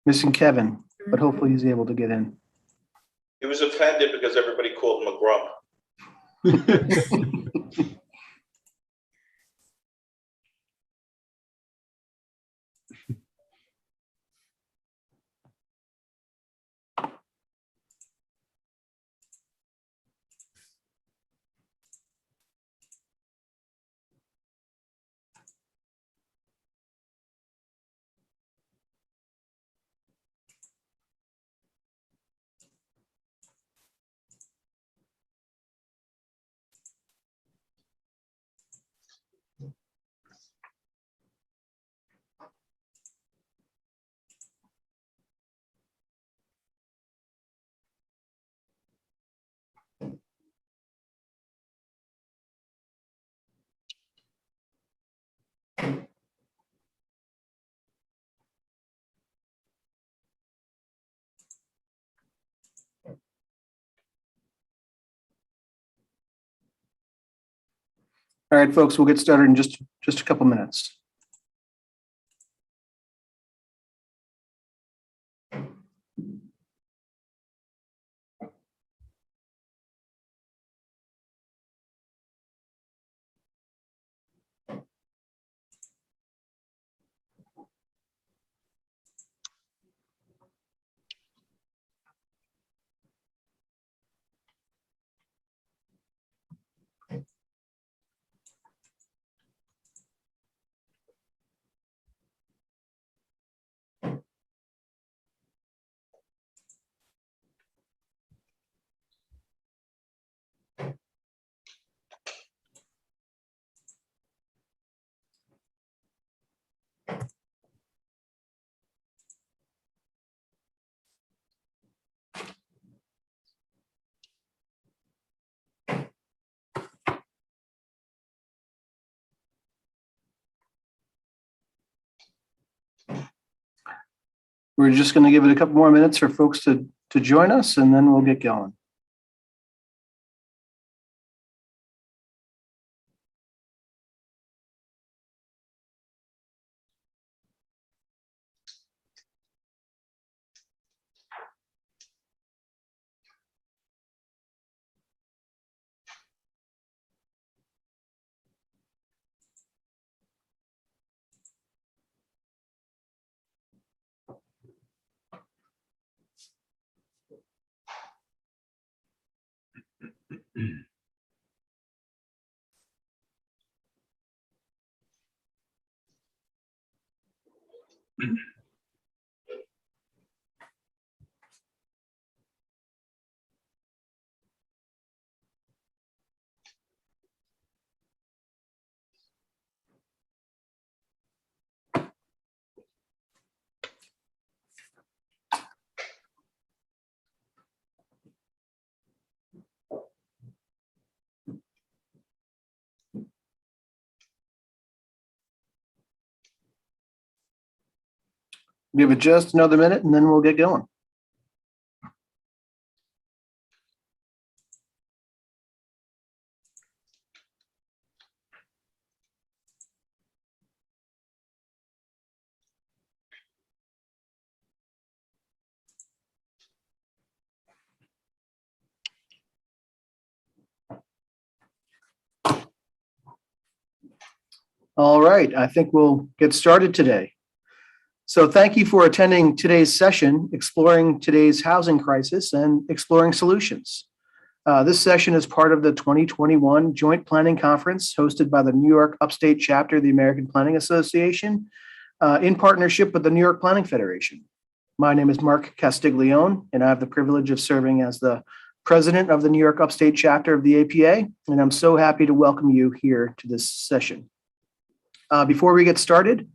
Missing Kevin, but hopefully he's able to get in. He was offended because everybody called him a grump. All right, folks, we'll get started in just a couple minutes. We're just going to give it a couple more minutes for folks to join us, and then we'll get going. Give it just another minute, and then we'll get going. All right, I think we'll get started today. So thank you for attending today's session, Exploring Today's Housing Crisis and Exploring Solutions. This session is part of the 2021 Joint Planning Conference hosted by the New York Upstate Chapter of the American Planning Association in partnership with the New York Planning Federation. My name is Mark Castiglione, and I have the privilege of serving as the president of the New York Upstate Chapter of the APA, and I'm so happy to welcome you here to this session. Before we get started,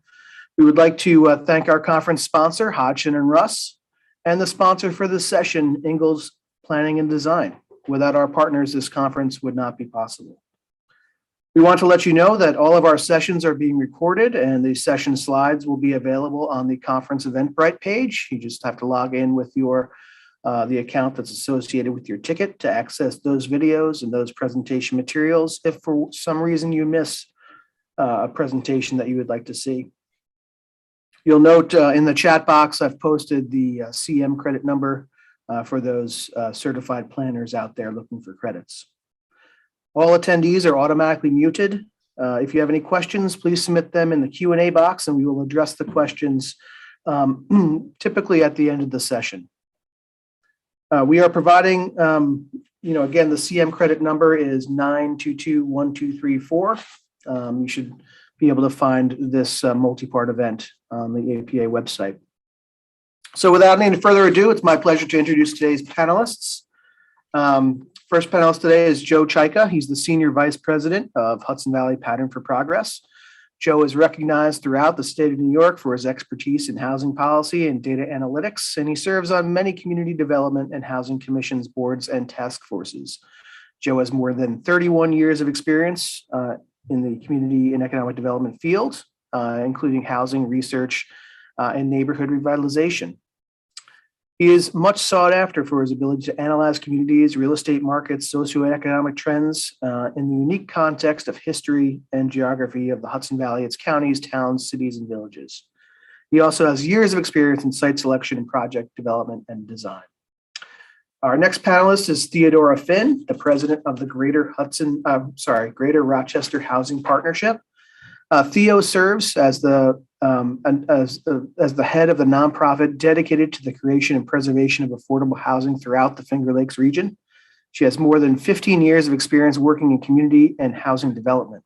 we would like to thank our conference sponsor, Hodgson and Russ, and the sponsor for this session, Ingalls Planning and Design. Without our partners, this conference would not be possible. We want to let you know that all of our sessions are being recorded, and the session slides will be available on the conference Eventbrite page. You just have to log in with your the account that's associated with your ticket to access those videos and those presentation materials if for some reason you miss a presentation that you would like to see. You'll note in the chat box, I've posted the CM credit number for those certified planners out there looking for credits. All attendees are automatically muted. If you have any questions, please submit them in the Q&A box and we will address the questions typically at the end of the session. We are providing, again, the CM credit number is 9221234. You should be able to find this multi-part event on the APA website. So without any further ado, it's my pleasure to introduce today's panelists. First panelist today is Joe Chika. He's the Senior Vice President of Hudson Valley Pattern for Progress. Joe is recognized throughout the state of New York for his expertise in housing policy and data analytics, and he serves on many community development and housing commissions, boards, and task forces. Joe has more than 31 years of experience in the community and economic development field, including housing research and neighborhood revitalization. He is much sought after for his ability to analyze communities, real estate markets, socioeconomic trends in the unique context of history and geography of the Hudson Valley, its counties, towns, cities, and villages. He also has years of experience in site selection and project development and design. Our next panelist is Theodora Finn, the president of the Greater Rochester Housing Partnership. Theo serves as the head of the nonprofit dedicated to the creation and preservation of affordable housing throughout the Finger Lakes region. She has more than 15 years of experience working in community and housing development.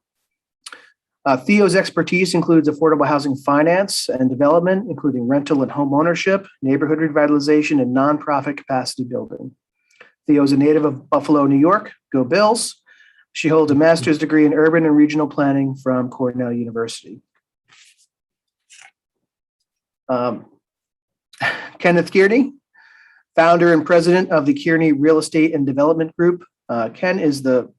Theo's expertise includes affordable housing finance and development, including rental and home ownership, neighborhood revitalization, and nonprofit capacity building. Theo is a native of Buffalo, New York. Go Bills. She holds a master's degree in urban and regional planning from Cornell University. Kenneth Kearney, founder and president of the Kearney Real Estate and Development Group. Ken is the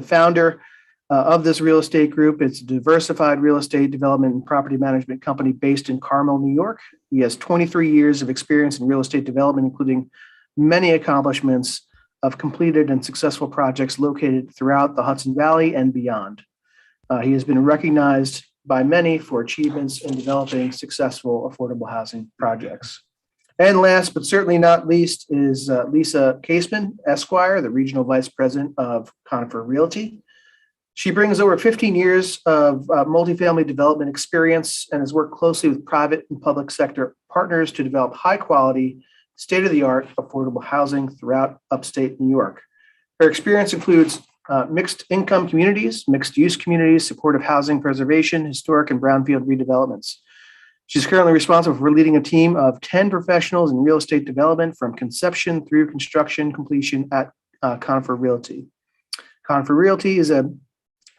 founder of this real estate group. It's a diversified real estate development and property management company based in Carmel, New York. He has 23 years of experience in real estate development, including many accomplishments of completed and successful projects located throughout the Hudson Valley and beyond. He has been recognized by many for achievements in developing successful affordable housing projects. And last but certainly not least is Lisa Caseman, Esquire, the Regional Vice President of Conifer Realty. She brings over 15 years of multifamily development experience and has worked closely with private and public sector partners to develop high quality, state-of-the-art affordable housing throughout upstate New York. Her experience includes mixed income communities, mixed use communities, supportive housing preservation, historic and brownfield redevelopments. She's currently responsible for leading a team of 10 professionals in real estate development from conception through construction completion at Conifer Realty. Conifer Realty is a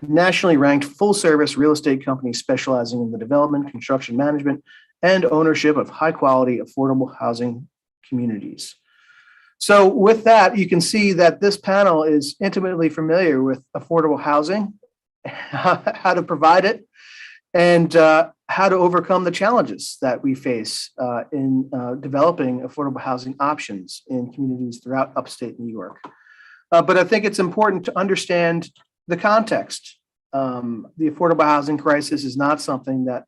nationally ranked full-service real estate company specializing in the development, construction management, and ownership of high-quality affordable housing communities. So with that, you can see that this panel is intimately familiar with affordable housing, how to provide it, and how to overcome the challenges that we face in developing affordable housing options in communities throughout upstate New York. But I think it's important to understand the context. The affordable housing crisis is not something that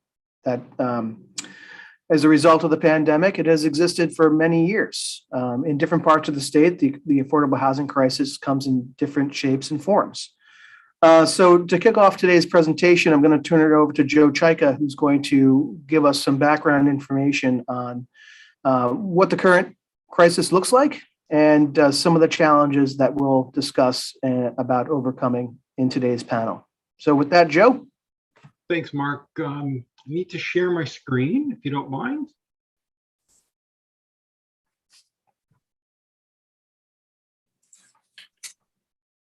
as a result of the pandemic, it has existed for many years. In different parts of the state, the affordable housing crisis comes in different shapes and forms. So to kick off today's presentation, I'm going to turn it over to Joe Chika, who's going to give us some background information on what the current crisis looks like and some of the challenges that we'll discuss about overcoming in today's panel. So with that, Joe. Thanks, Mark. I need to share my screen, if you don't mind.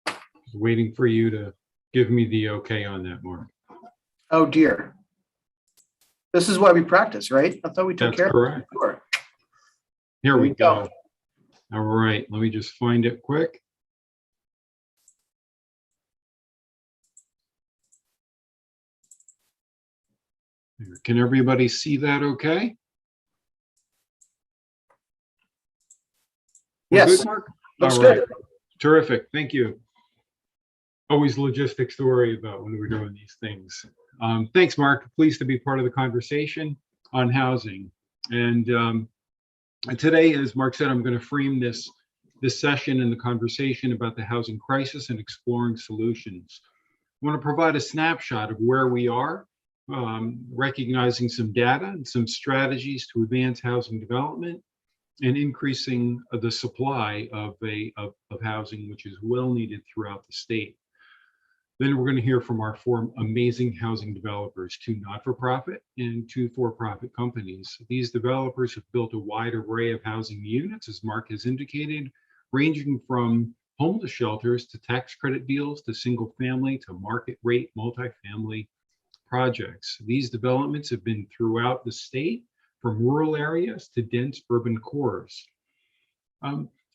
Just waiting for you to give me the okay on that, Mark. Oh, dear. This is why we practice, right? I thought we took care of it. That's correct. Before. Here we go. All right, let me just find it quick. Can everybody see that okay? Yes. Good, Mark? Looks All right. good. Terrific. Thank you. Always logistics to worry about when we're doing these things. Thanks, Mark. Pleased to be part of the conversation. on housing. And today, as Mark said, I'm going to frame this session and the conversation about the housing crisis and exploring solutions. I want to provide a snapshot of where we are, recognizing some data and some strategies to advance housing development and increasing the supply of housing, which is well needed throughout the state. Then we're going to hear from our 4 amazing housing developers, 2 not-for-profit and 2 for-profit companies. These developers have built a wide array of housing units, as Mark has indicated, ranging from homeless shelters to tax credit deals to single family to market rate multifamily projects. These developments have been throughout the state, from rural areas to dense urban cores.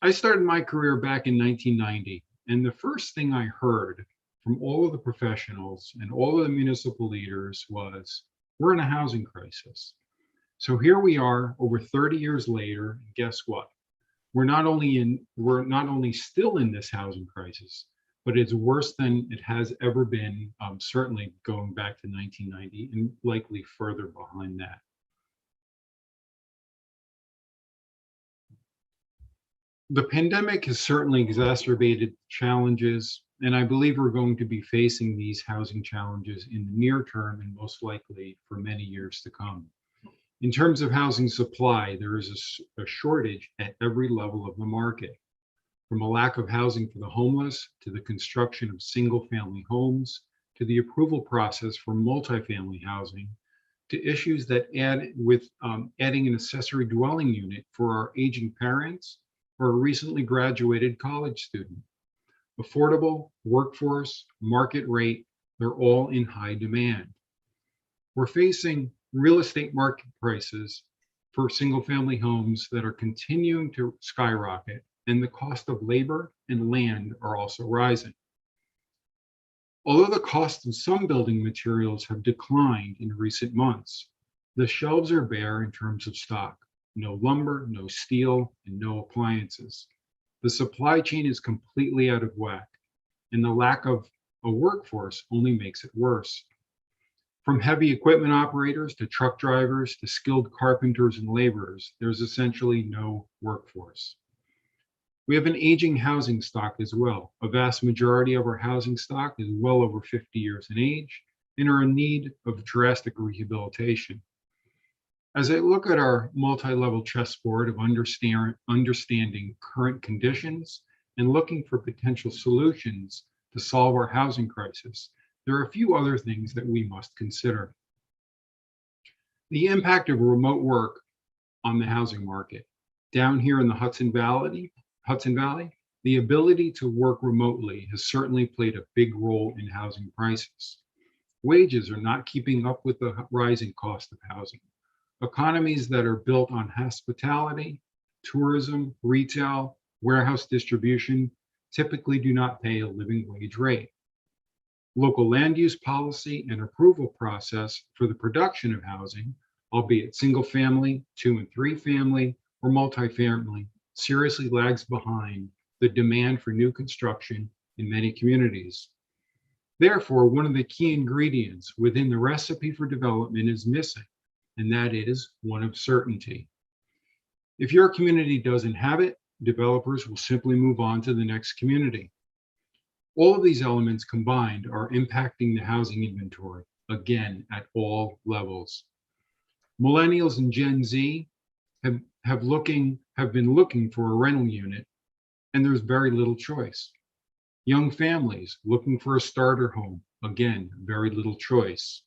I started my career back in 1990, and the first thing I heard from all of the professionals and all of the municipal leaders was, we're in a housing crisis. So here we are over 30 years later, and guess what? We're not only still in this housing crisis, but it's worse than it has ever been, certainly going back to 1990 and likely further behind that. The pandemic has certainly exacerbated challenges, and I believe we're going to be facing these housing challenges in the near term and most likely for many years to come. In terms of housing supply, there is a shortage at every level of the market, from a lack of housing for the homeless to the construction of single-family homes to the approval process for multifamily housing to issues that adding an accessory dwelling unit for our aging parents or a recently graduated college student. Affordable, workforce, market rate, they're all in high demand. We're facing real estate market prices for single family homes that are continuing to skyrocket, and the cost of labor and land are also rising. Although the cost of some building materials have declined in recent months, the shelves are bare in terms of stock. No lumber, no steel, and no appliances. The supply chain is completely out of whack, and the lack of a workforce only makes it worse. From heavy equipment operators to truck drivers to skilled carpenters and laborers, there's essentially no workforce. We have an aging housing stock as well. A vast majority of our housing stock is well over 50 years in age and are in need of drastic rehabilitation. As I look at our multi-level chessboard of understanding current conditions and looking for potential solutions to solve our housing crisis, there are a few other things that we must consider. The impact of remote work on the housing market. Down here in the Hudson Valley, the ability to work remotely has certainly played a big role in housing prices. Wages are not keeping up with the rising cost of housing. Economies that are built on hospitality, tourism, retail, warehouse distribution typically do not pay a living wage rate. Local land use policy and approval process for the production of housing, albeit single family, 2 and 3 family, or multifamily, seriously lags behind the demand for new construction in many communities. Therefore, one of the key ingredients within the recipe for development is missing, and that is one of certainty. If your community doesn't have it, developers will simply move on to the next community. All of these elements combined are impacting the housing inventory, again, at all levels. Millennials and Gen Z have been looking for a rental unit, and there's very little choice. Young families looking for a starter home, again, very little choice.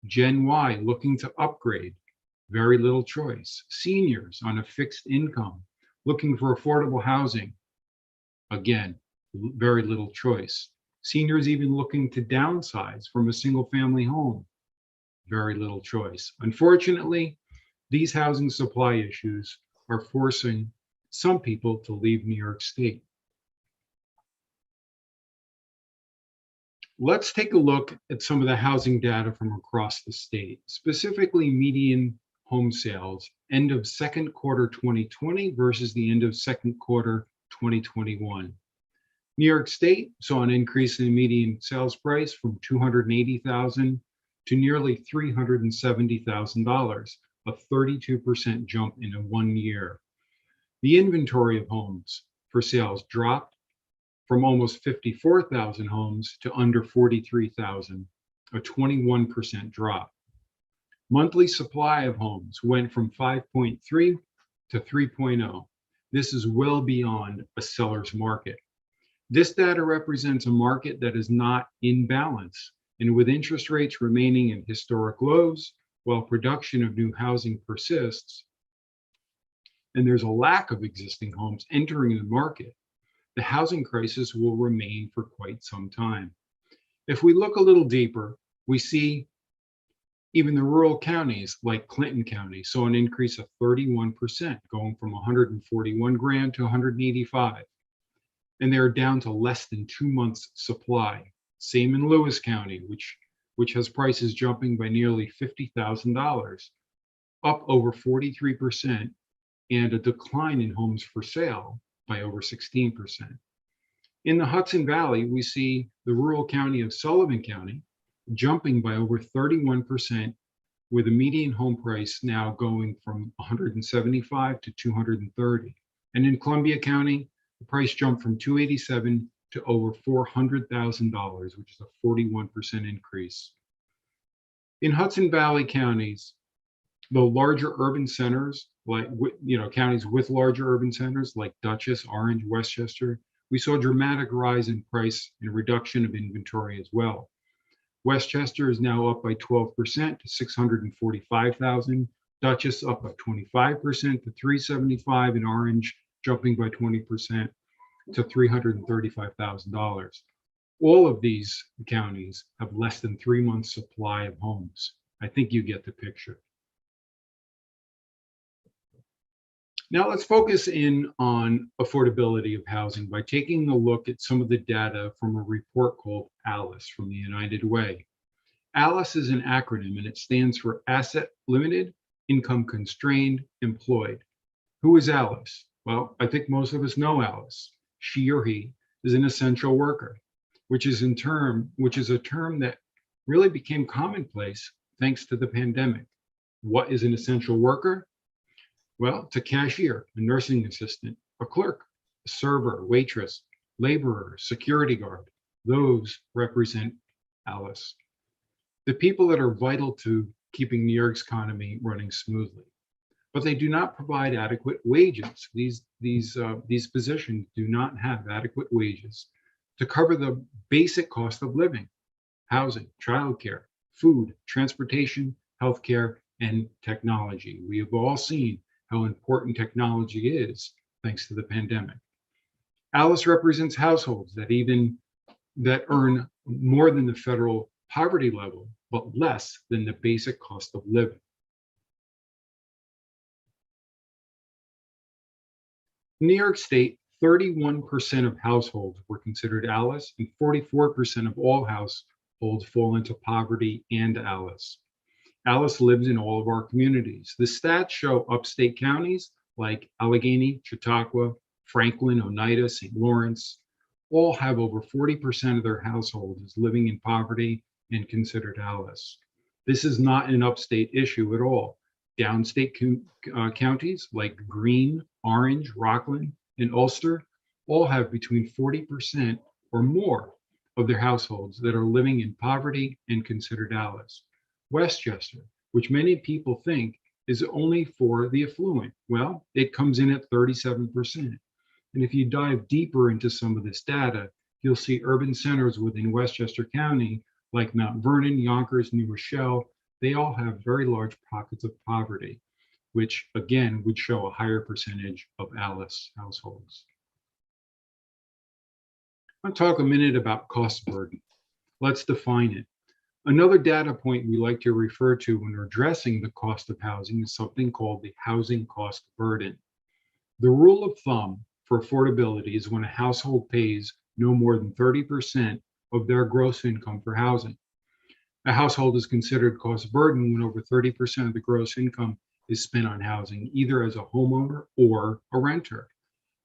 Gen Y looking to upgrade, very little choice. Seniors on a fixed income looking for affordable housing, again, very little choice. Seniors even looking to downsize from a single family home, very little choice. Unfortunately, these housing supply issues are forcing some people to leave New York State. Let's take a look at some of the housing data from across the state, specifically median home sales, end of second quarter 2020 versus the end of second quarter 2021. New York State saw an increase in the median sales price from $280,000 to nearly $370,000, a 32% jump in 1 year. The inventory of homes for sales dropped from almost 54,000 homes to under 43,000, a 21% drop. Monthly supply of homes went from 5.3 to 3.0. This is well beyond a seller's market. This data represents a market that is not in balance, and with interest rates remaining at historic lows, while production of new housing persists, and there's a lack of existing homes entering the market, the housing crisis will remain for quite some time. If we look a little deeper, we see even the rural counties like Clinton County saw an increase of 31%, going from 141 grand to 185. And they're down to less than 2 months supply. Same in Lewis County, which has prices jumping by nearly $50,000, up over 43%, and a decline in homes for sale by over 16%. In the Hudson Valley, we see the rural county of Sullivan County jumping by over 31%, with a median home price now going from 175 to 230. And in Columbia County, the price jumped from 287 to over $400,000, which is a 41% increase. In Hudson Valley counties, the larger urban centers, like counties with larger urban centers like Dutchess, Orange, Westchester, we saw a dramatic rise in price and reduction of inventory as well. Westchester is now up by 12% to 645,000. Dutchess up by 25% to 375, and Orange jumping by 20% to $335,000. All of these counties have less than 3 months supply of homes. I think you get the picture. Now let's focus in on affordability of housing by taking a look at some of the data from a report called ALICE from the United Way. ALICE is an acronym, and it stands for Asset Limited, Income Constrained, Employed. Who is Alice? Well, I think most of us know Alice. She or he is an essential worker, which is a term that really became commonplace thanks to the pandemic. What is an essential worker? Well, it's a cashier, a nursing assistant, a clerk, a server, waitress, laborer, security guard. Those represent Alice. The people that are vital to keeping New York's economy running smoothly. But they do not provide adequate wages. These positions do not have adequate wages to cover the basic cost of living: housing, childcare, food, transportation, healthcare, and technology. We have all seen how important technology is thanks to the pandemic. ALICE represents households that earn more than the federal poverty level, but less than the basic cost of living. In New York State, 31% of households were considered ALICE, and 44% of all households fall into poverty and ALICE. ALICE lives in all of our communities. The stats show upstate counties like Allegheny, Chautauqua, Franklin, Oneida, St. Lawrence, all have over 40% of their households living in poverty and considered ALICE. This is not an upstate issue at all. Downstate counties like Greene, Orange, Rockland, and Ulster all have between 40% or more of their households that are living in poverty and considered ALICE. Westchester, which many people think is only for the affluent, well, it comes in at 37%. And if you dive deeper into some of this data, you'll see urban centers within Westchester County, like Mount Vernon, Yonkers, New Rochelle, they all have very large pockets of poverty, which again would show a higher percentage of ALICE households. I'll talk a minute about cost burden. Let's define it. Another data point we like to refer to when addressing the cost of housing is something called the housing cost burden. The rule of thumb for affordability is when a household pays no more than 30% of their gross income for housing. A household is considered cost burden when over 30% of the gross income is spent on housing, either as a homeowner or a renter.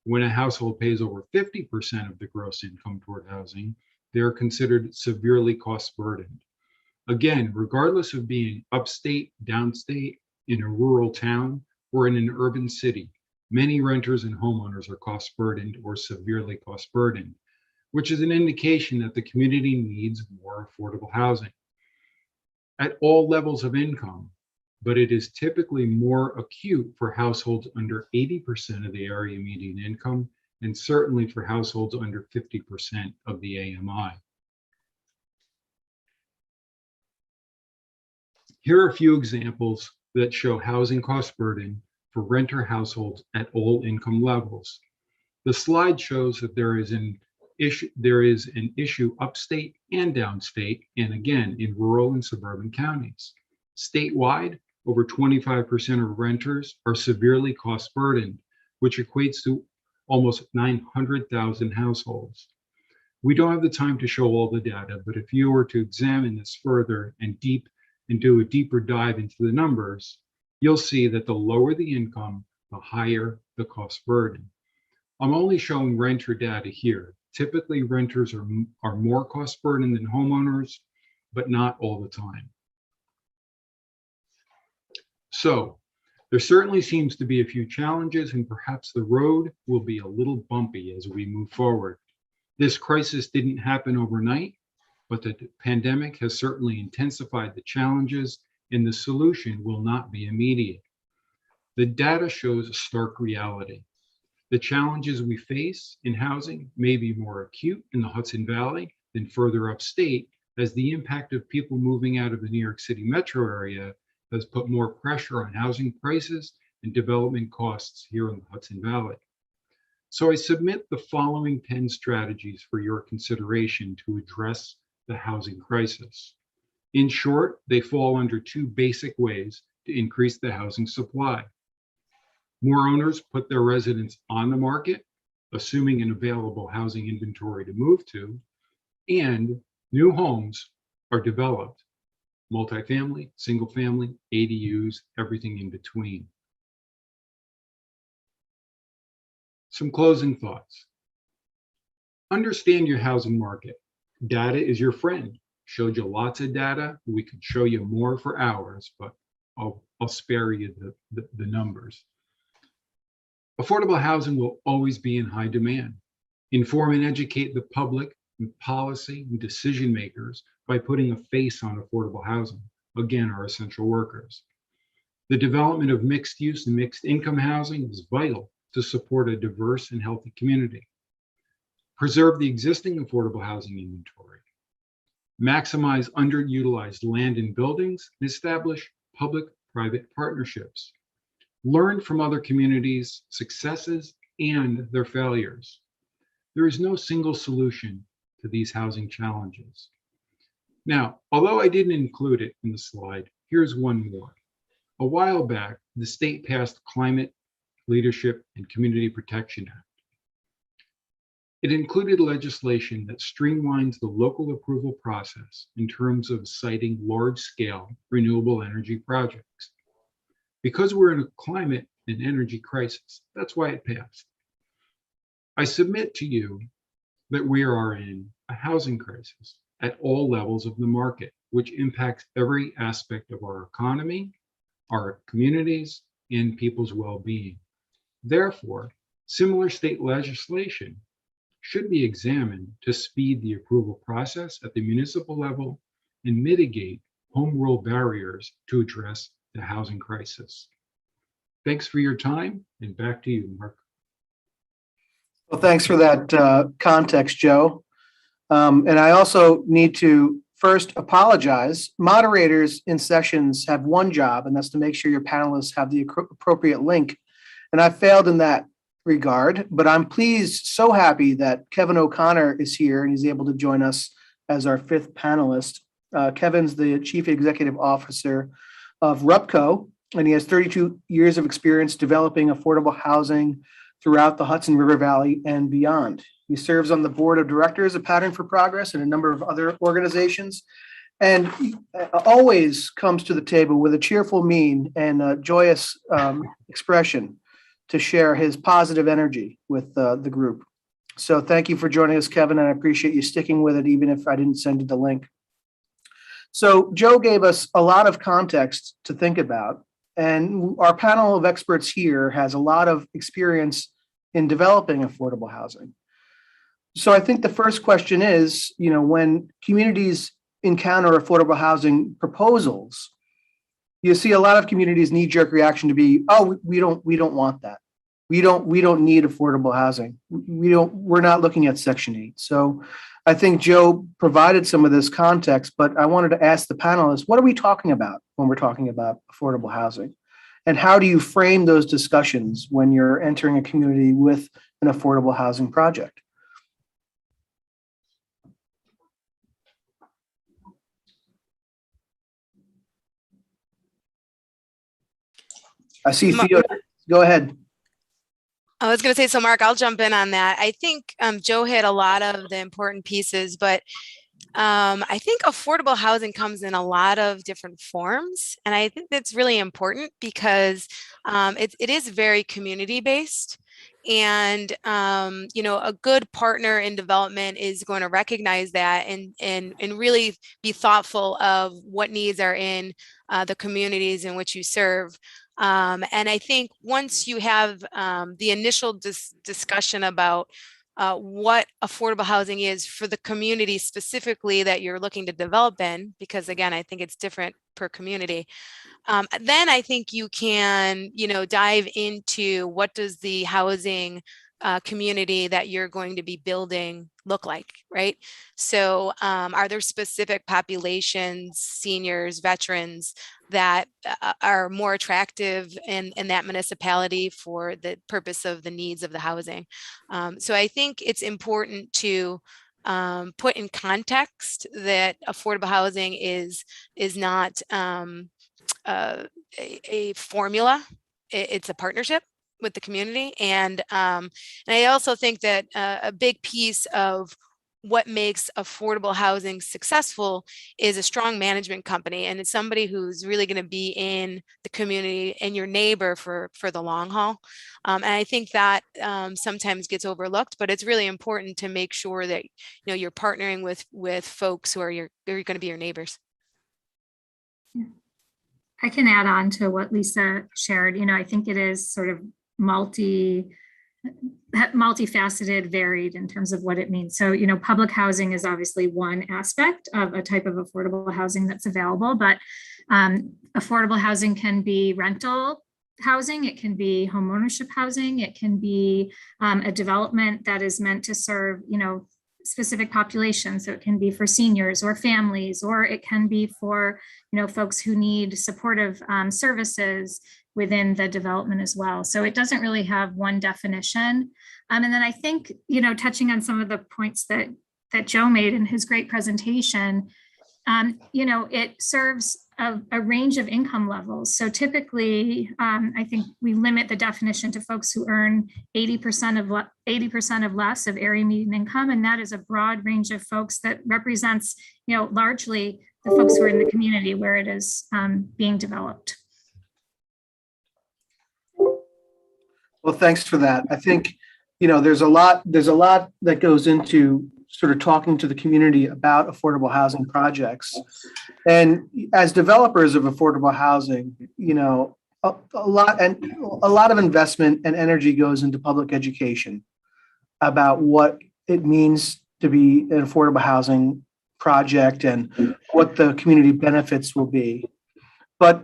When a household pays over 50% of the gross income toward housing, they are considered severely cost burdened. Again, regardless of being upstate, downstate, in a rural town or in an urban city, many renters and homeowners are cost burdened or severely cost burdened, which is an indication that the community needs more affordable housing at all levels of income, but it is typically more acute for households under 80% of the area median income, and certainly for households under 50% of the AMI. Here are a few examples that show housing cost burden for renter households at all income levels. The slide shows that there is an issue upstate and downstate, and again in rural and suburban counties. Statewide, over 25% of renters are severely cost burdened, which equates to almost 900,000 households. We don't have the time to show all the data, but if you were to examine this further and do a deeper dive into the numbers, you'll see that the lower the income, the higher the cost burden. I'm only showing renter data here. Typically, renters are more cost burdened than homeowners, but not all the time. So there certainly seems to be a few challenges, and perhaps the road will be a little bumpy as we move forward. This crisis didn't happen overnight, but the pandemic has certainly intensified the challenges, and the solution will not be immediate. The data shows a stark reality. The challenges we face in housing may be more acute in the Hudson Valley than further upstate, as the impact of people moving out of the New York City metro area has put more pressure on housing prices and development costs here in the Hudson Valley. So I submit the following 10 strategies for your consideration to address the housing crisis. In short, they fall under two basic ways to increase the housing supply. More owners put their residents on the market, assuming an available housing inventory to move to, and new homes are developed. Multifamily, single family, ADUs, everything in between. Some closing thoughts. Understand your housing market. Data is your friend. Showed you lots of data. We could show you more for hours, but I'll spare you the numbers. Affordable housing will always be in high demand. Inform and educate the public and policy and decision makers by putting a face on affordable housing. Again, our essential workers. The development of mixed use and mixed income housing is vital to support a diverse and healthy community. Preserve the existing affordable housing inventory. Maximize underutilized land and buildings and establish public-private partnerships. Learn from other communities' successes and their failures. There is no single solution to these housing challenges. Now, although I didn't include it in the slide, here's one more. A while back, the state passed Climate Leadership and Community Protection Act. It included legislation that streamlines the local approval process in terms of citing large-scale renewable energy projects. Because we're in a climate and energy crisis, that's why it passed. I submit to you that we are in a housing crisis at all levels of the market, which impacts every aspect of our economy, our communities, and people's well-being. Therefore, similar state legislation should be examined to speed the approval process at the municipal level and mitigate home rule barriers to address the housing crisis. Thanks for your time, and back to you, Mark. Well, thanks for that context, Joe. And I also need to first apologize. Moderators in sessions have one job, and that's to make sure your panelists have the appropriate link. And I failed in that regard, but I'm pleased, so happy that Kevin O'Connor is here and he's able to join us as our fifth panelist. Kevin's the Chief Executive Officer of RUPCO, and he has 32 years of experience developing affordable housing throughout the Hudson River Valley and beyond. He serves on the board of directors of Pattern for Progress and a number of other organizations, and he always comes to the table with a cheerful mien and a joyous expression to share his positive energy with the group. So thank you for joining us, Kevin, and I appreciate you sticking with it, even if I didn't send you the link. So Joe gave us a lot of context to think about. And our panel of experts here has a lot of experience in developing affordable housing. So I think the first question is, when communities encounter affordable housing proposals, you see a lot of communities' knee-jerk reaction to be, oh, we don't want that. We don't need affordable housing. We're not looking at Section 8. So I think Joe provided some of this context, but I wanted to ask the panelists, what are we talking about when we're talking about affordable housing? And how do you frame those discussions when you're entering a community with an affordable housing project? I see Theo. Go ahead. I was going to say, so Mark, I'll jump in on that. I think Joe hit a lot of the important pieces, but I think affordable housing comes in a lot of different forms. And I think that's really important because it is very community based. And, a good partner in development is going to recognize that and really be thoughtful of what needs are in the communities in which you serve. And I think once you have the initial discussion about what affordable housing is for the community specifically that you're looking to develop in, because again, I think it's different per community. Then I think you can, dive into what does the housing community that you're going to be building look like, right? So are there specific populations, seniors, veterans that are more attractive in that municipality for the purpose of the needs of the housing? So I think it's important to put in context that affordable housing is not a formula. It's a partnership with the community. And I also think that a big piece of what makes affordable housing successful is a strong management company. And it's somebody who's really going to be in the community and your neighbor for the long haul. And I think that sometimes gets overlooked, but it's really important to make sure that, you're partnering with folks who are going to be your neighbors. I can add on to what Lisa shared. I think it is sort of multifaceted, varied in terms of what it means. So, public housing is obviously one aspect of a type of affordable housing that's available, but affordable housing can be rental housing, it can be homeownership housing, it can be a development that is meant to serve, specific populations. So it can be for seniors or families, or it can be for, folks who need supportive services within the development as well. So it doesn't really have one definition. And then I think, touching on some of the points that Joe made in his great presentation, it serves a range of income levels. So typically, I think we limit the definition to folks who earn 80% of less of area median income. And that is a broad range of folks that represents, largely the folks who are in the community where it is being developed. Well, thanks for that. I think, there's a lot that goes into sort of talking to the community about affordable housing projects. And as developers of affordable housing, a lot of investment and energy goes into public education about what it means to be an affordable housing project and what the community benefits will be. But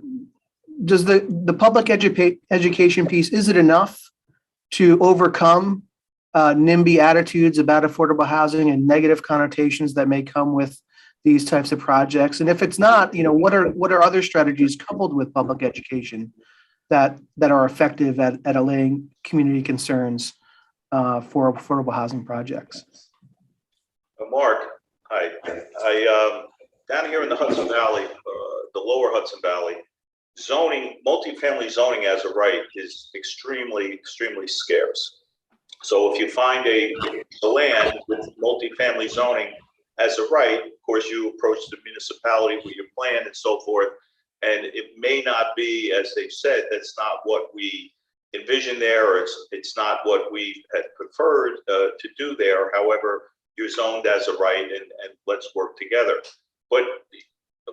does the public education piece, is it enough to overcome NIMBY attitudes about affordable housing and negative connotations that may come with these types of projects? And if it's not, what are other strategies coupled with public education that are effective at allaying community concerns for affordable housing projects? Mark, hi. Down here in the Hudson Valley, the lower Hudson Valley, zoning, multifamily zoning as a right is extremely, extremely scarce. So if you find a land with multifamily zoning as a right, of course, you approach the municipality with your plan and so forth. And it may not be, as they've said, that's not what we envision there, or it's not what we had preferred to do there. However, you're zoned as a right, and let's work together. But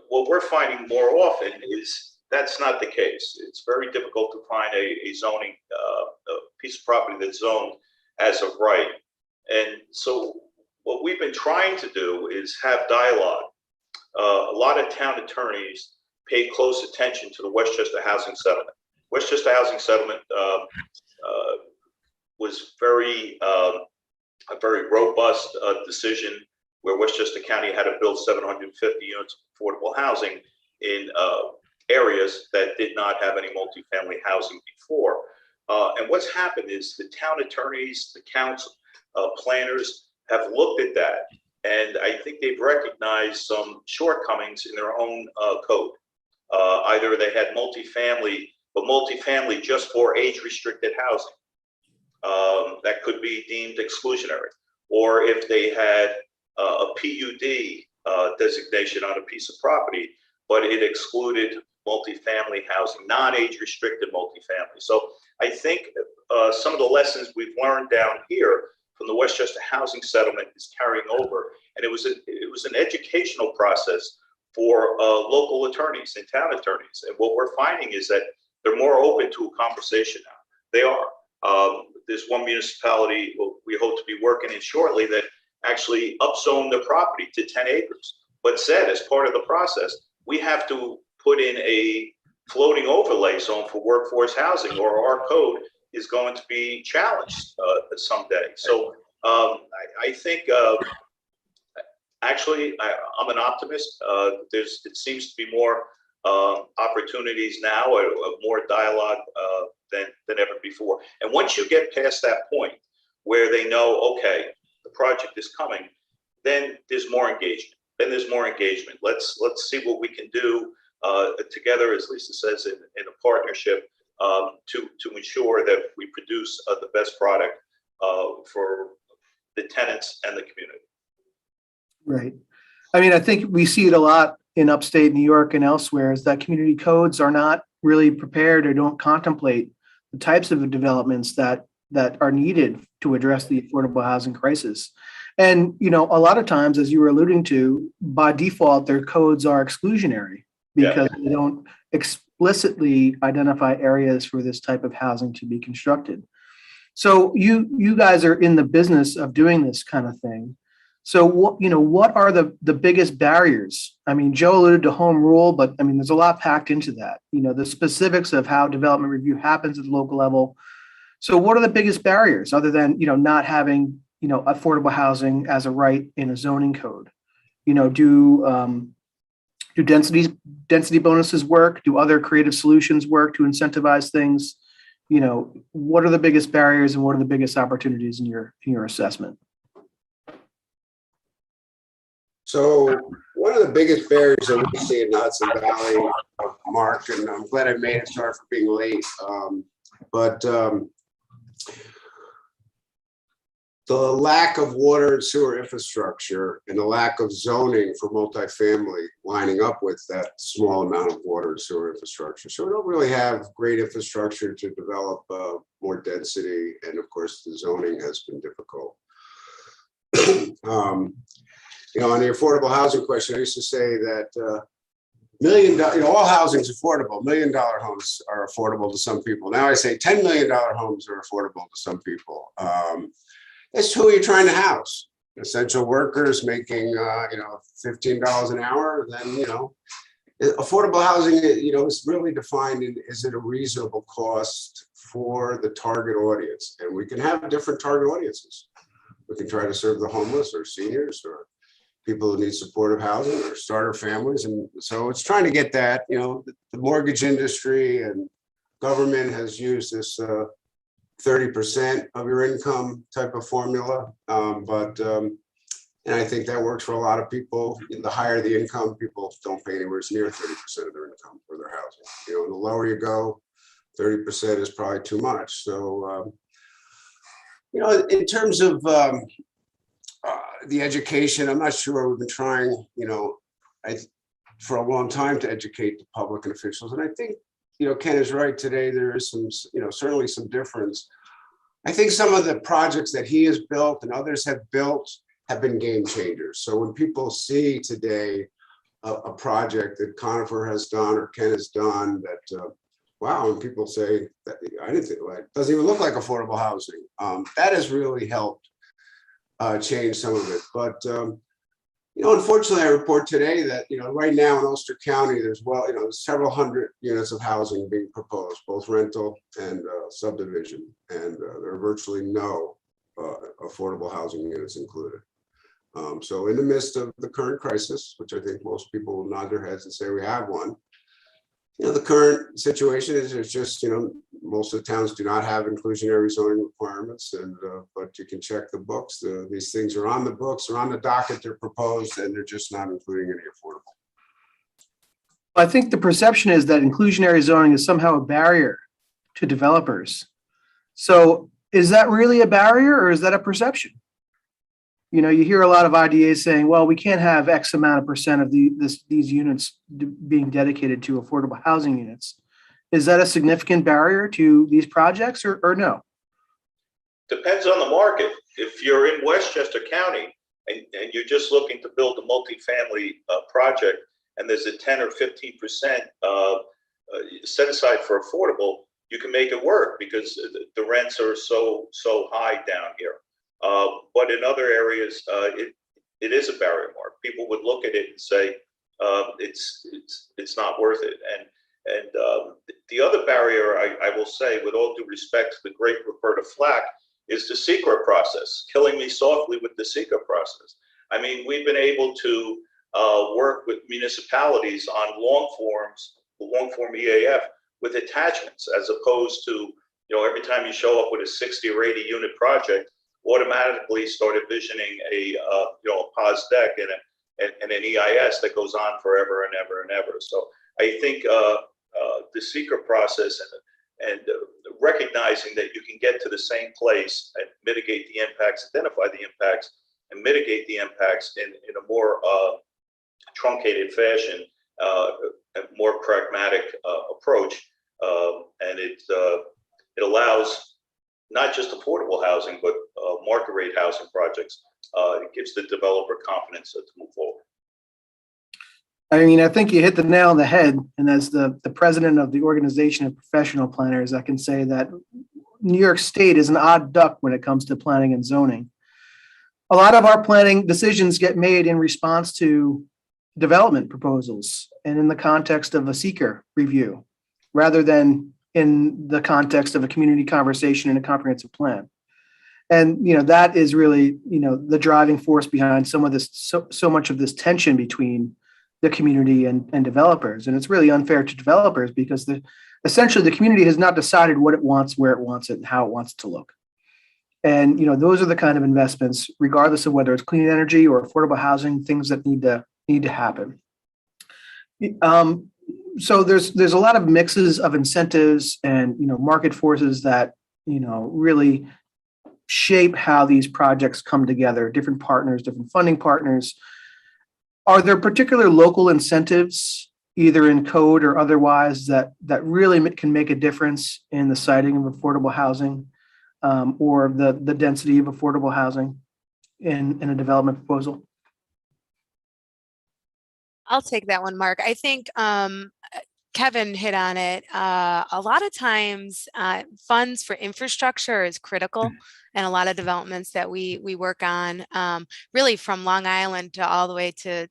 what we're finding more often is that's not the case. It's very difficult to find a zoning, a piece of property that's zoned as of right. And so what we've been trying to do is have dialogue. A lot of town attorneys pay close attention to the Westchester Housing Settlement. Westchester Housing Settlement was a very robust decision where Westchester County had to build 750 units of affordable housing in areas that did not have any multifamily housing before. And what's happened is the town attorneys, the council, planners have looked at that, and I think they've recognized some shortcomings in their own code. Either they had multifamily, but multifamily just for age-restricted housing. That could be deemed exclusionary. Or if they had a PUD designation on a piece of property, but it excluded multifamily housing, non-age restricted multifamily. So I think some of the lessons we've learned down here from the Westchester Housing Settlement is carrying over. And it was an educational process for local attorneys and town attorneys. And what we're finding is that they're more open to a conversation now. They are. There's one municipality we hope to be working in shortly that actually upzoned the property to 10 acres, but said as part of the process, we have to put in a floating overlay zone for workforce housing, or our code is going to be challenged someday. So I think actually I'm an optimist. It seems to be more opportunities now, or more dialogue than ever before. And once you get past that point where they know, okay, the project is coming, then there's more engagement. Let's see what we can do together, as Lisa says, in a partnership to ensure that we produce the best product for the tenants and the community. Right. I mean, I think we see it a lot in upstate New York and elsewhere, is that community codes are not really prepared or don't contemplate the types of developments that are needed to address the affordable housing crisis. And, a lot of times, as you were alluding to, by default, their codes are exclusionary because they don't explicitly identify areas for this type of housing to be constructed. So you guys are in the business of doing this kind of thing. So what are the biggest barriers? I mean, Joe alluded to home rule, but I mean, there's a lot packed into that. The specifics of how development review happens at the local level. So what are the biggest barriers other than, not having, affordable housing as a right in a zoning code? Do density bonuses work? Do other creative solutions work to incentivize things? What are the biggest barriers and what are the biggest opportunities in your assessment? So one of the biggest barriers that we see in the Hudson Valley, Mark, and I'm glad I made it, sorry for being late, but the lack of water and sewer infrastructure and the lack of zoning for multifamily lining up with that small amount of water and sewer infrastructure. So we don't really have great infrastructure to develop more density. And of course, the zoning has been difficult. On the affordable housing question, I used to say that $1 million, all housing is affordable. $1 million homes are affordable to some people. Now I say $10 million homes are affordable to some people. It's who you're trying to house. Essential workers making, $15 an hour. Then, affordable housing, is really defined in, is it a reasonable cost for the target audience? And we can have different target audiences. We can try to serve the homeless or seniors or people who need supportive housing or starter families. And so it's trying to get that, the mortgage industry and government has used this 30% of your income type of formula. And I think that works for a lot of people. The higher the income, people don't pay anywhere near 30% of their income for their housing. The lower you go, 30% is probably too much. So, in terms of the education, I'm not sure. We've been trying, for a long time to educate the public and officials. And I think, Ken is right. Today, there is some, certainly some difference. I think some of the projects that he has built and others have built have been game changers. So when people see today a project that Conifer has done or Ken has done that, wow, and people say that I didn't think, well, it doesn't even look like affordable housing. That has really helped change some of it. But unfortunately, I report today that right now in Ulster County, there's several hundred units of housing being proposed, both rental and subdivision, and there are virtually no affordable housing units included. So in the midst of the current crisis, which I think most people will nod their heads and say we have one, the current situation is it's just, most of the towns do not have inclusionary zoning requirements, and but you can check the books. These things are on the books, or on the docket, they're proposed, and they're just not including any affordable. I think the perception is that inclusionary zoning is somehow a barrier to developers. So is that really a barrier, or is that a perception? You hear a lot of IDAs saying, well, we can't have X amount of percent of these units being dedicated to affordable housing units. Is that a significant barrier to these projects, or no? Depends on the market. If you're in Westchester County and you're just looking to build a multifamily project, and there's a 10 or 15% set aside for affordable, you can make it work because the rents are so high down here. But in other areas, it is a barrier, Mark. People would look at it and say it's not worth it. And the other barrier, I will say, with all due respect to the great Roberta Flack, is the secret process. Killing me softly with the secret process. I mean, we've been able to work with municipalities on long form EAF with attachments, as opposed to every time you show up with a 60 or 80 unit project, automatically start envisioning a POS deck and an EIS that goes on forever and ever and ever. So I think the secret process and recognizing that you can get to the same place and mitigate the impacts, identify the impacts, and mitigate the impacts in a more truncated fashion, a more pragmatic approach, and it allows not just affordable housing, but market rate housing projects. It gives the developer confidence to move forward. I mean, I think you hit the nail on the head. And as the president of the Organization of Professional Planners, I can say that New York State is an odd duck when it comes to planning and zoning. A lot of our planning decisions get made in response to development proposals and in the context of a seeker review, rather than in the context of a community conversation and a comprehensive plan. And, that is really, the driving force behind some of this, so much of this tension between the community and developers. And it's really unfair to developers because essentially the community has not decided what it wants, where it wants it, and how it wants it to look. And, those are the kind of investments, regardless of whether it's clean energy or affordable housing, things that need to happen. So there's a lot of mixes of incentives and, market forces that, really shape how these projects come together, different partners, different funding partners. Are there particular local incentives, either in code or otherwise, that really can make a difference in the siting of affordable housing, or the density of affordable housing in a development proposal? I'll take that one, Mark. I think Kevin hit on it. A lot of times funds for infrastructure is critical and a lot of developments that we work on, really from Long Island to all the way to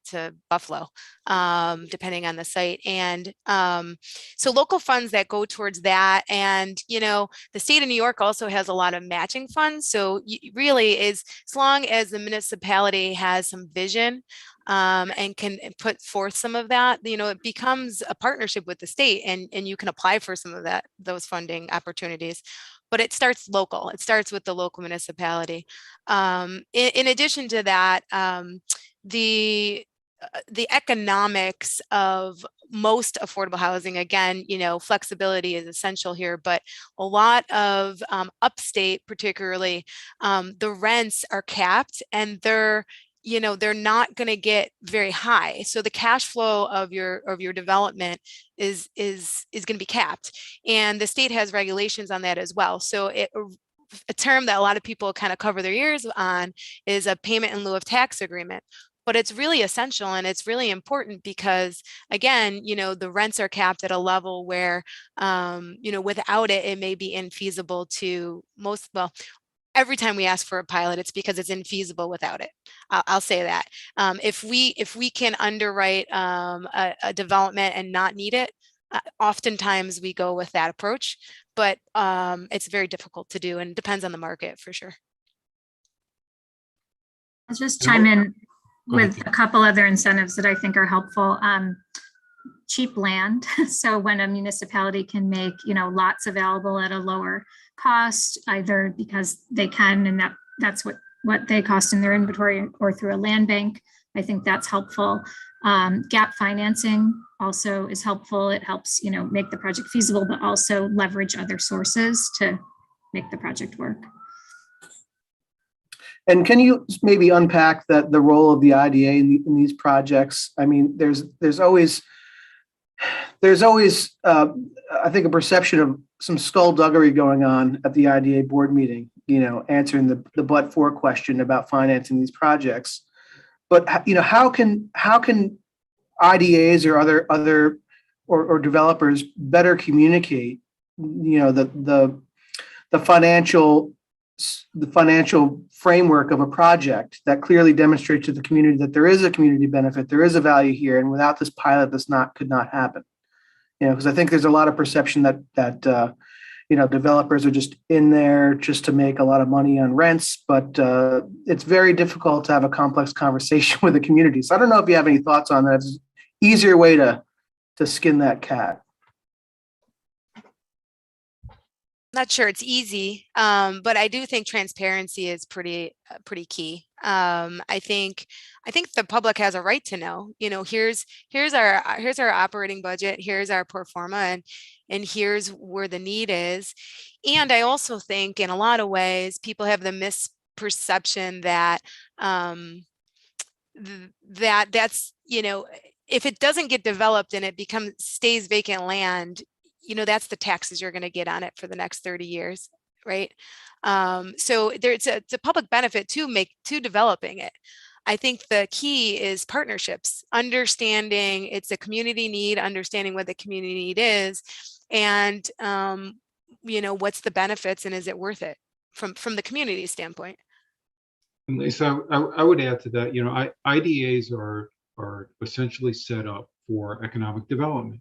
Buffalo, depending on the site. And so local funds that go towards that. And, the state of New York also has a lot of matching funds. So really is, as long as the municipality has some vision and can put forth some of that, it becomes a partnership with the state, and you can apply for some of those funding opportunities. But it starts local. It starts with the local municipality. In addition to that, the economics of most affordable housing, again, flexibility is essential here, but a lot of upstate, particularly, the rents are capped, and they're not going to get very high. So the cash flow of your development is going to be capped, and the state has regulations on that as well. So a term that a lot of people kind of cover their ears on is a payment in lieu of tax agreement. but it's really essential and it's really important because again, the rents are capped at a level where, without it, it may be infeasible to every time we ask for a pilot, it's because it's infeasible without it. I'll say that. If we can underwrite a development and not need it, oftentimes we go with that approach, but it's very difficult to do and depends on the market for sure. I'll just And chime what- in Go ahead, with Kate. a couple other incentives that I think are helpful. Cheap land. So when a municipality can make, lots available at a lower cost, either because they can, and that's what they cost in their inventory, or through a land bank, I think that's helpful. Gap financing also is helpful. It helps, make the project feasible, but also leverage other sources to make the project work. And can you maybe unpack the role of the IDA in these projects? I mean, there's always, I think, a perception of some skullduggery going on at the IDA board meeting, answering the but-for question about financing these projects. But, how can IDAs or other or developers better communicate, the financial framework of a project that clearly demonstrates to the community that there is a community benefit, there is a value here, and without this pilot, could not happen. Because I think there's a lot of perception that developers are just in there just to make a lot of money on rents, but it's very difficult to have a complex conversation with the community. So I don't know if you have any thoughts on that. It's an easier way to skin that cat. Not sure it's easy, but I do think transparency is pretty key. I think the public has a right to know. Here's our operating budget. Here's our pro forma, and here's where the need is. And I also think, in a lot of ways, people have the misperception that that's if it doesn't get developed and it stays vacant land, that's the taxes you're going to get on it for the next 30 years, right? So it's a public benefit to developing it. I think the key is partnerships, understanding it's a community need, understanding what the community need is, and what's the benefits and is it worth it from the community standpoint. And Lisa, I would add to that, IDAs are essentially set up for economic development.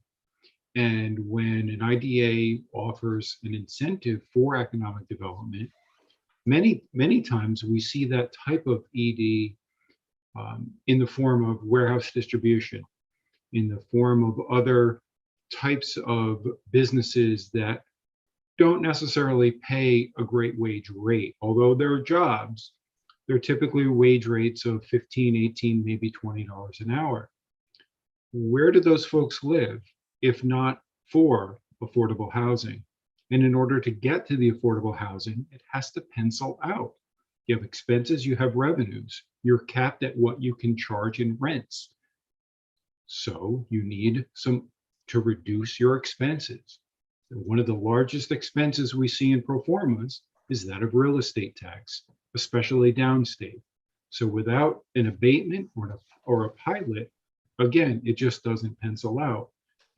And when an IDA offers an incentive for economic development, many times we see that type of ED in the form of warehouse distribution, in the form of other types of businesses that don't necessarily pay a great wage rate. Although there are jobs, they're typically wage rates of $15, $18, maybe $20 an hour. Where do those folks live if not for affordable housing? And in order to get to the affordable housing, it has to pencil out. You have expenses, you have revenues. You're capped at what you can charge in rents. So you need to reduce your expenses. One of the largest expenses we see in pro formas is that of real estate tax, especially downstate. So without an abatement or a pilot, again, it just doesn't pencil out.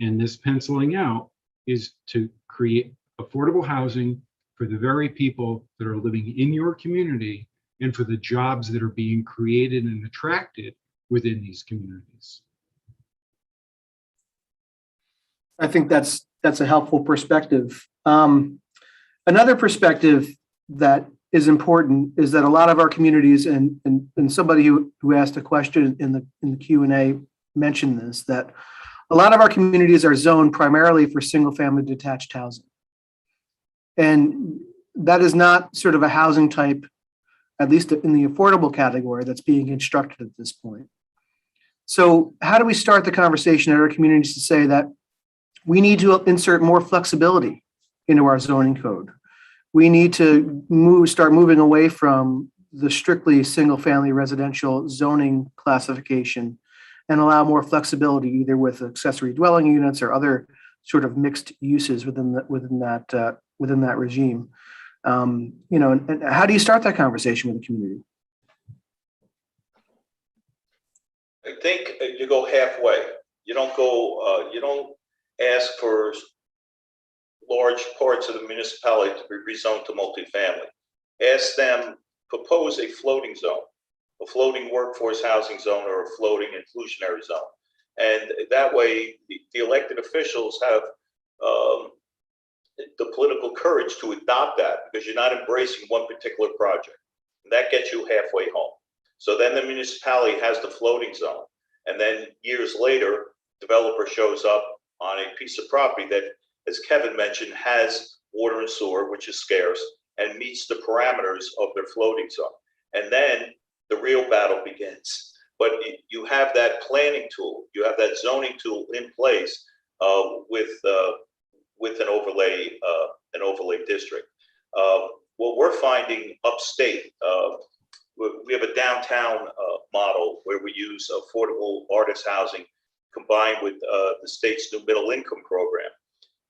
And this penciling out is to create affordable housing for the very people that are living in your community and for the jobs that are being created and attracted within these communities. I think that's a helpful perspective. Another perspective that is important is that a lot of our communities, and somebody who asked a question in the Q&A mentioned this, that a lot of our communities are zoned primarily for single-family detached housing. And that is not sort of a housing type, at least in the affordable category, that's being constructed at this point. So how do we start the conversation in our communities to say that we need to insert more flexibility into our zoning code? We need to start moving away from the strictly single-family residential zoning classification and allow more flexibility, either with accessory dwelling units or other sort of mixed uses within that regime. And how do you start that conversation with the community? I think you go halfway. You don't go, you don't ask for large parts of the municipality to be rezoned to multifamily. Ask them, propose a floating zone, a floating workforce housing zone, or a floating inclusionary zone. And that way, the elected officials have the political courage to adopt that, because you're not embracing one particular project. And that gets you halfway home. So then the municipality has the floating zone. And then years later, developer shows up on a piece of property that, as Kevin mentioned, has water and sewer, which is scarce, and meets the parameters of their floating zone. And then the real battle begins. But you have that planning tool, you have that zoning tool in place with an overlay district. What we're finding upstate, we have a downtown model where we use affordable artist housing combined with the state's new middle income program.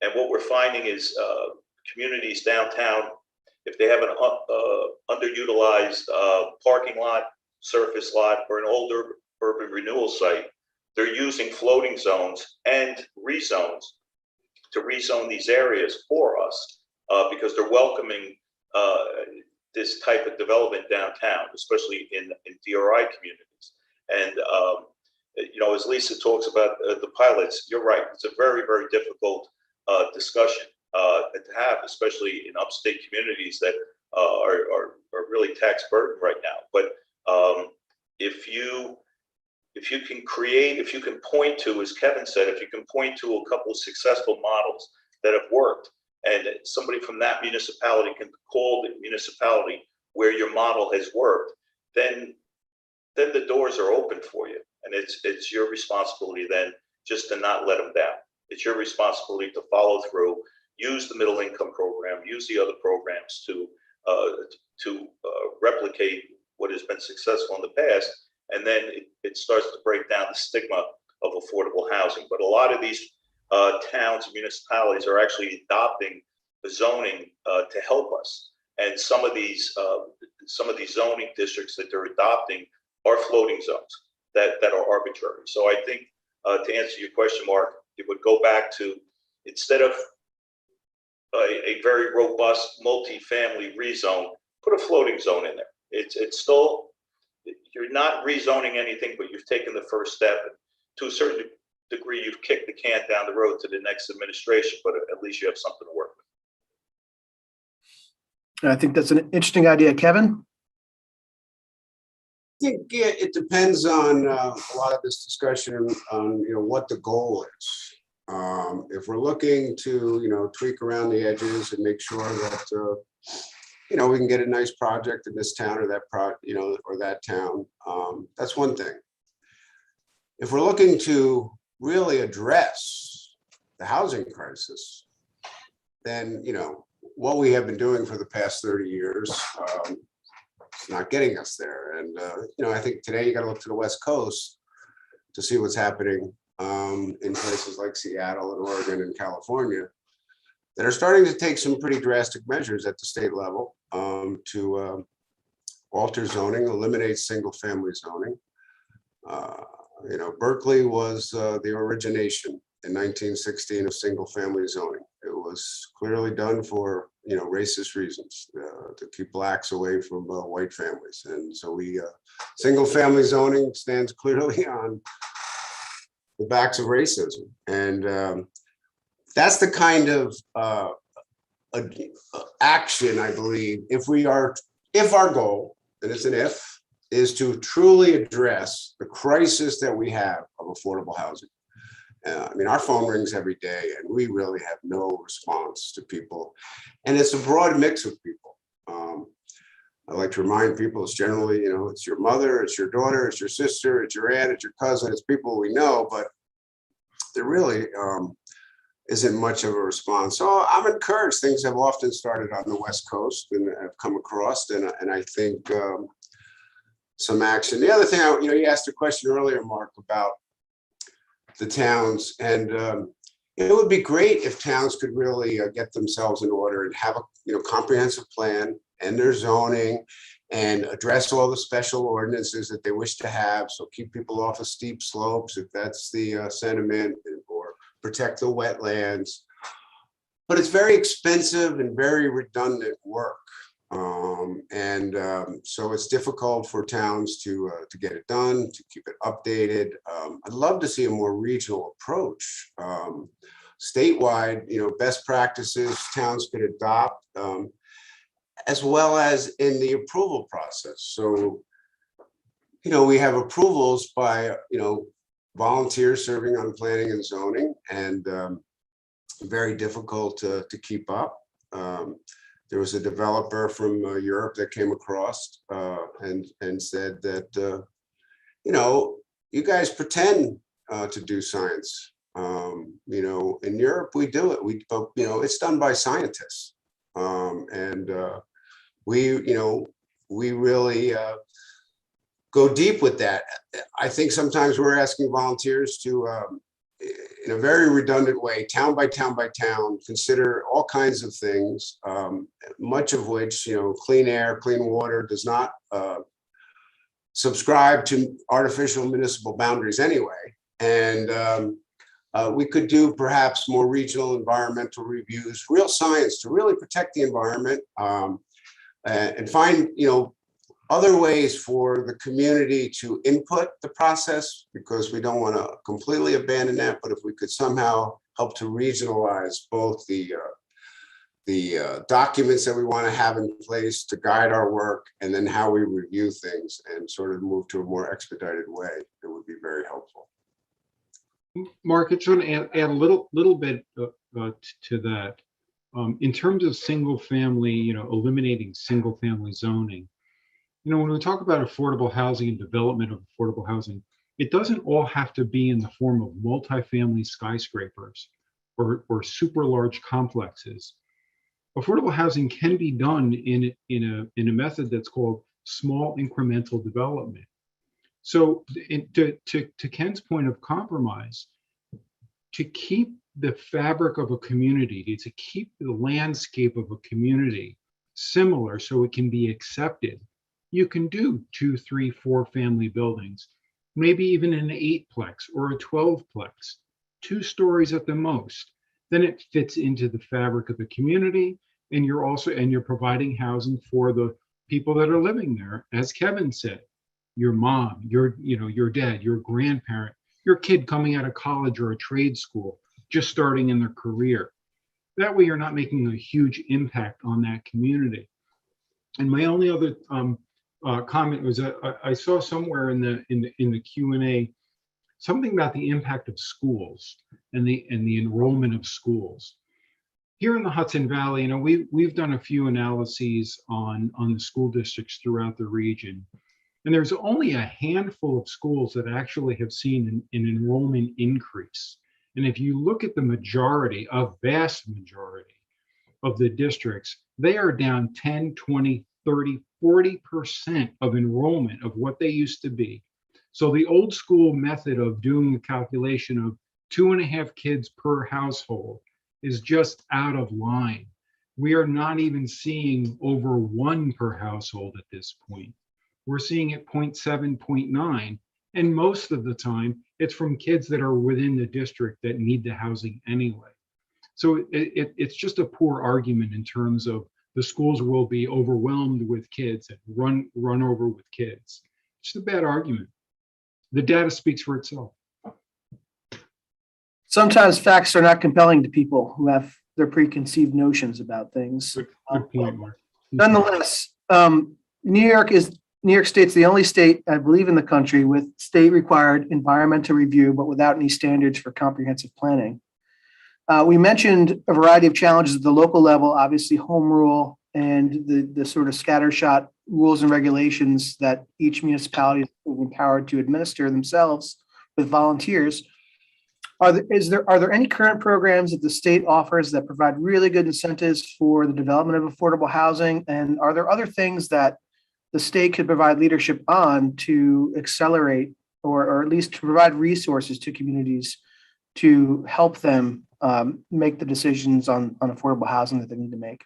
And what we're finding is communities downtown, if they have an underutilized parking lot, surface lot, or an older urban renewal site, they're using floating zones and rezones to rezone these areas for us because they're welcoming this type of development downtown, especially in DRI communities. And as Lisa talks about the pilots, you're right. It's a very, very difficult discussion to have, especially in upstate communities that are really tax burdened right now. But if you can point to, as Kevin said, if you can point to a couple of successful models that have worked, and somebody from that municipality can call the municipality where your model has worked, then the doors are open for you. And it's your responsibility then just to not let them down. It's your responsibility to follow through, use the middle income program, use the other programs to replicate what has been successful in the past. And then it starts to break down the stigma of affordable housing. But a lot of these towns and municipalities are actually adopting the zoning to help us. And some of these zoning districts that they're adopting are floating zones that are arbitrary. So I think to answer your question, Mark, it would go back to, instead of a very robust multi-family rezone, put a floating zone in there. It's still, you're not rezoning anything, but you've taken the first step. And to a certain degree, you've kicked the can down the road to the next administration, but at least you have something to work with. I think that's an interesting idea. Kevin? I think it depends on a lot of this discussion on what the goal is. If we're looking to tweak around the edges and make sure that we can get a nice project in this town or that or that town, that's one thing. If we're looking to really address the housing crisis, then what we have been doing for the past 30 years. It's not getting us there. And, I think today you got to look to the West Coast to see what's happening in places like Seattle and Oregon and California that are starting to take some pretty drastic measures at the state level to alter zoning, eliminate single family zoning. Berkeley was the origination in 1916 of single family zoning. It was clearly done for racist reasons to keep blacks away from white families, and so single family zoning stands clearly on the backs of racism, and that's the kind of action I believe if our goal, and it's an if, is to truly address the crisis that we have of affordable housing. Our phone rings every day and we really have no response to people. And it's a broad mix of people. I like to remind people it's generally, it's your mother, it's your daughter, it's your sister, it's your aunt, it's your cousin, it's people we know, but there really isn't much of a response. So I'm encouraged. Things have often started on the West Coast and have come across, and I think some action. The other thing, you asked a question earlier, Mark, about the towns, and it would be great if towns could really get themselves in order and have a comprehensive plan and their zoning and address all the special ordinances that they wish to have. So keep people off of steep slopes if that's the sentiment, or protect the wetlands. But it's very expensive and very redundant work. So it's difficult for towns to get it done, to keep it updated. I'd love to see a more regional approach. Statewide, best practices towns could adopt, as well as in the approval process. So, we have approvals by, volunteers serving on planning and zoning, and very difficult to keep up. There was a developer from Europe that came across and said that, you guys pretend to do science. In Europe, we do it. But it's done by scientists. We really go deep with that. I think sometimes we're asking volunteers to, in a very redundant way, town by town by town, consider all kinds of things, much of which, clean air, clean water does not subscribe to artificial municipal boundaries anyway. And we could do perhaps more regional environmental reviews, real science to really protect the environment, and find, other ways for the community to input the process, because we don't want to completely abandon that. But if we could somehow help to regionalize both the documents that we want to have in place to guide our work, and then how we review things, and sort of move to a more expedited way, it would be very helpful. Mark, I just want to add a little bit to that. In terms of single family, eliminating single family zoning, when we talk about affordable housing and development of affordable housing, it doesn't all have to be in the form of multifamily skyscrapers or super large complexes. Affordable housing can be done in a method that's called small incremental development. So to Ken's point of compromise, to keep the fabric of a community, to keep the landscape of a community similar so it can be accepted, you can do 2, 3, 4 family buildings, maybe even an 8-plex or a 12-plex, 2 stories at the most. Then it fits into the fabric of the community, and you're providing housing for the people that are living there. As Kevin said, your mom, your dad, your grandparent, your kid coming out of college or a trade school, just starting in their career. That way you're not making a huge impact on that community. And my only other comment was that I saw somewhere in the Q&A something about the impact of schools and the enrollment of schools. Here in the Hudson Valley, we've done a few analyses on the school districts throughout the region. And there's only a handful of schools that actually have seen an enrollment increase. And if you look at the majority, a vast majority of the districts, they are down 10, 20, 30, 40% of enrollment of what they used to be. So the old school method of doing the calculation of 2.5 kids per household is just out of line. We are not even seeing over 1 per household at this point. We're seeing it 0.7, 0.9. And most of the time, it's from kids that are within the district that need the housing anyway. So it's just a poor argument in terms of the schools will be overwhelmed with kids and run over with kids. It's just a bad argument. The data speaks for itself. Sometimes facts are not compelling to people who have their preconceived notions about things. Good point, Mark. Nonetheless, New York State's the only state, I believe, in the country with state-required environmental review, but without any standards for comprehensive planning. We mentioned a variety of challenges at the local level, obviously home rule and the sort of scattershot rules and regulations that each municipality is empowered to administer themselves with volunteers. Are there any current programs that the state offers that provide really good incentives for the development of affordable housing? And are there other things that the state could provide leadership on to accelerate or at least to provide resources to communities to help them make the decisions on affordable housing that they need to make?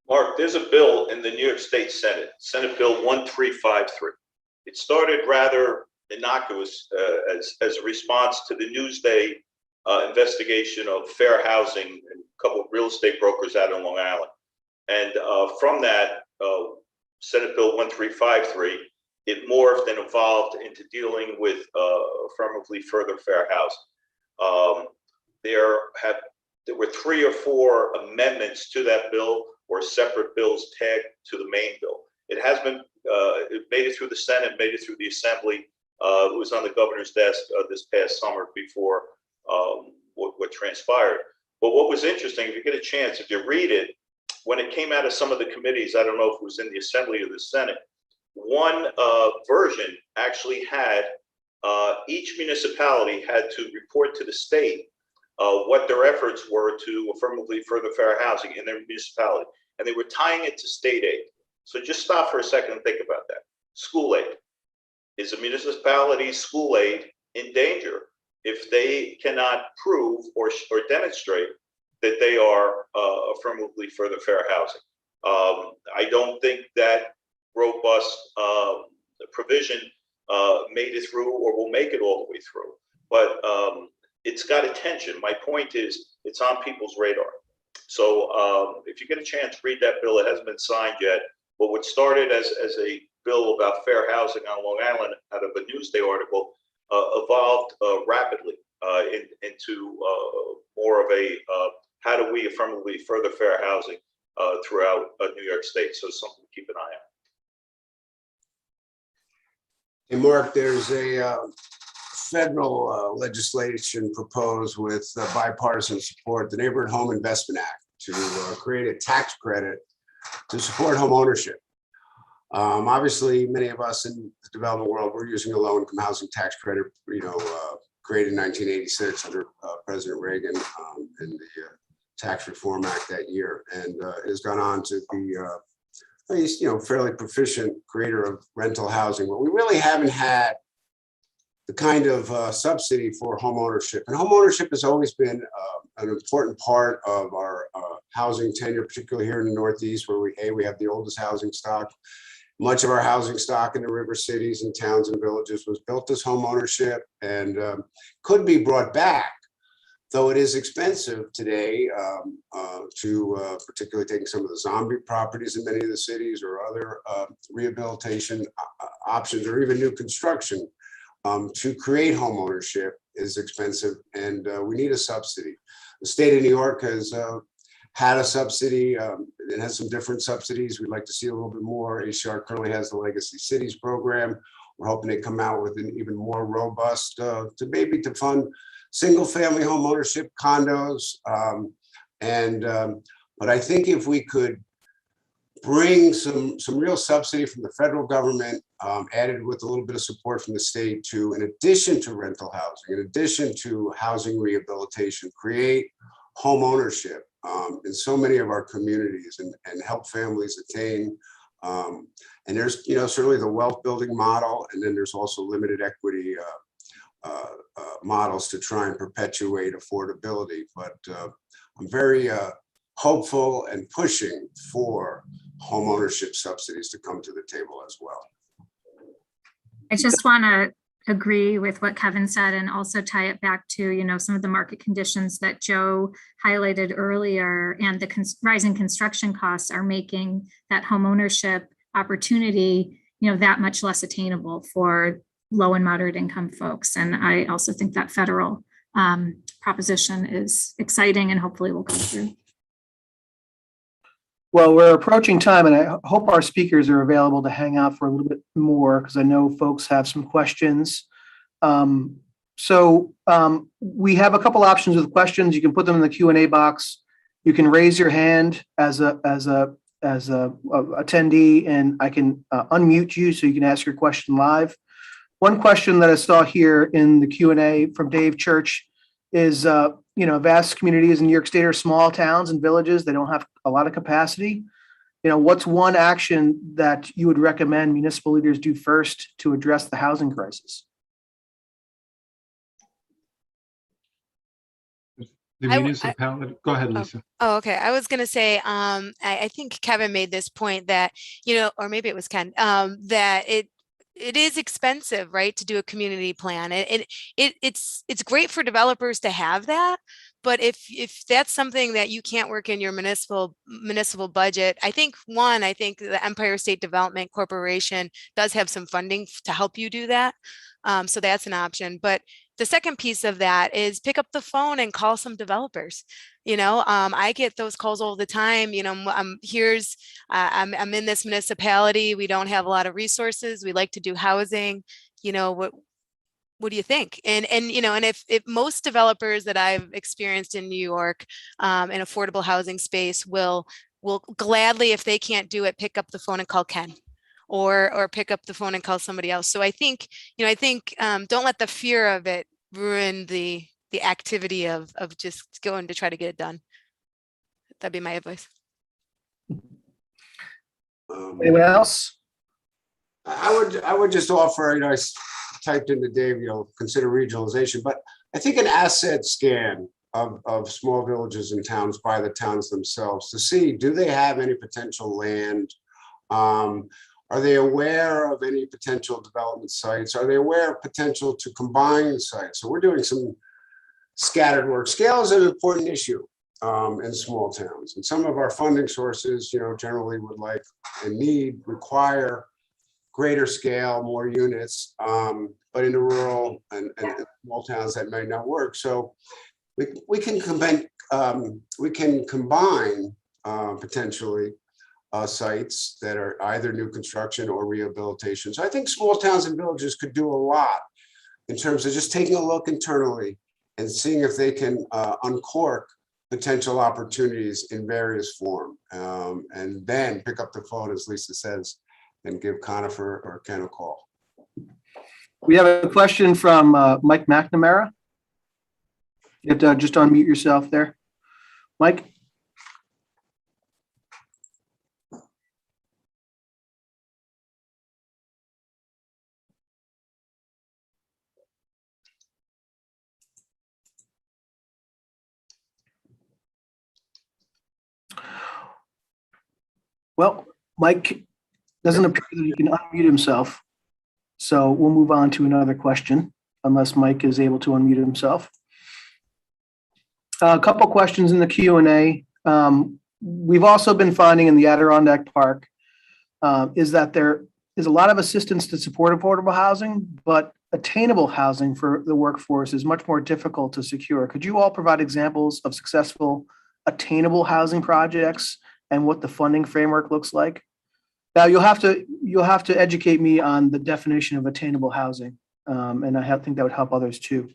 Mark, there's a bill in the New York State Senate, Senate Bill 1353. It started rather innocuous as a response to the Newsday investigation of fair housing and a couple of real estate brokers out on Long Island. And from that, Senate Bill 1353, it morphed and evolved into dealing with affirmatively further fair housing. There were 3 or 4 amendments to that bill, or separate bills tagged to the main bill. It has been, it made it through the Senate, made it through the Assembly. It was on the governor's desk this past summer before what transpired. But what was interesting, if you get a chance, if you read it, when it came out of some of the committees, I don't know if it was in the Assembly or the Senate, one version actually had each municipality had to report to the state what their efforts were to affirmatively further fair housing in their municipality. And they were tying it to state aid. So just stop for a second and think about that. School aid. Is a municipality's school aid in danger if they cannot prove or demonstrate that they are affirmatively further fair housing? I don't think that robust provision made it through or will make it all the way through. But it's got attention. My point is, it's on people's radar. So if you get a chance, read that bill. It hasn't been signed yet. But what started as a bill about fair housing on Long Island out of a Newsday article evolved rapidly into more of a how do we affirmatively further fair housing throughout New York State. So something to keep an eye on. Hey, Mark, there's a federal legislation proposed with bipartisan support, the Neighborhood Home Investment Act, to create a tax credit to support home ownership. Obviously, many of us in the development world, we're using a low-income housing tax credit, created in 1986 under President Reagan in the Tax Reform Act that year, and has gone on to be fairly proficient creator of rental housing. But we really haven't had the kind of subsidy for home ownership. And home ownership has always been an important part of our housing tenure, particularly here in the Northeast, where we have the oldest housing stock. Much of our housing stock in the river cities and towns and villages was built as home ownership and could be brought back, though it is expensive today to particularly taking some of the zombie properties in many of the cities or other rehabilitation options or even new construction. To create home ownership is expensive, and we need a subsidy. The state of New York has had a subsidy. It has some different subsidies. We'd like to see a little bit more. HCR currently has the Legacy Cities program. We're hoping they come out with an even more robust to fund single-family home ownership, condos, but I think if we could bring some real subsidy from the federal government, added with a little bit of support from the state to, in addition to rental housing, in addition to housing rehabilitation, create home ownership in so many of our communities and help families attain. And there's, certainly the wealth building model, and then there's also limited equity models to try and perpetuate affordability. But I'm very hopeful and pushing for home ownership subsidies to come to the table as well. I just want to agree with what Kevin said and also tie it back to, some of the market conditions that Joe highlighted earlier, and the rising construction costs are making that home ownership opportunity, that much less attainable for low and moderate income folks. And I also think that federal proposition is exciting and hopefully will come through. Well, we're approaching time, and I hope our speakers are available to hang out for a little bit more, because I know folks have some questions. We have a couple options with questions. You can put them in the Q&A box. You can raise your hand as a attendee, and I can unmute you so you can ask your question live. One question that I saw here in the Q&A from Dave Church is, vast communities in New York State are small towns and villages. They don't have a lot of capacity. What's one action that you would recommend municipal leaders do first to address the housing crisis? The I- municipality, go ahead, Oh. Lisa. Oh, okay. I was gonna say, I think Kevin made this point that, or maybe it was Ken, that it is expensive, right, to do a community plan. It's great for developers to have that, but if that's something that you can't work in your municipal budget, I think the Empire State Development Corporation does have some funding to help you do that. So that's an option. But the second piece of that is pick up the phone and call some developers. I get those calls all the time. I'm in this municipality. We don't have a lot of resources. We like to do housing. What do you think? And if most developers that I've experienced in New York, in affordable housing space will gladly, if they can't do it, pick up the phone and call Ken. Or pick up the phone and call somebody else. So I think don't let the fear of it ruin the activity of just going to try to get it done. That'd be my advice. Anyone else? I would just offer, I typed into Dave, consider regionalization, but I think an asset scan of small villages and towns by the towns themselves to see, do they have any potential land? Are they aware of any potential development sites? Are they aware of potential to combine sites? So we're doing some scattered work. Scale is an important issue in small towns. And some of our funding sources, generally would like and require greater scale, more units, but in the rural and small towns that may not work. So we can combine potentially sites that are either new construction or rehabilitation. So I think small towns and villages could do a lot in terms of just taking a look internally and seeing if they can uncork potential opportunities in various form, and then pick up the phone, as Lisa says, and give Conifer or Ken a call. We have a question from Mike McNamara. You have to just unmute yourself there. Mike? Well, Mike doesn't appear that he can unmute himself. So we'll move on to another question, unless Mike is able to unmute himself. A couple questions in the Q&A. We've also been finding in the Adirondack Park is that there is a lot of assistance to support affordable housing, but attainable housing for the workforce is much more difficult to secure. Could you all provide examples of successful attainable housing projects and what the funding framework looks like? Now you'll have to educate me on the definition of attainable housing, and I think that would help others too.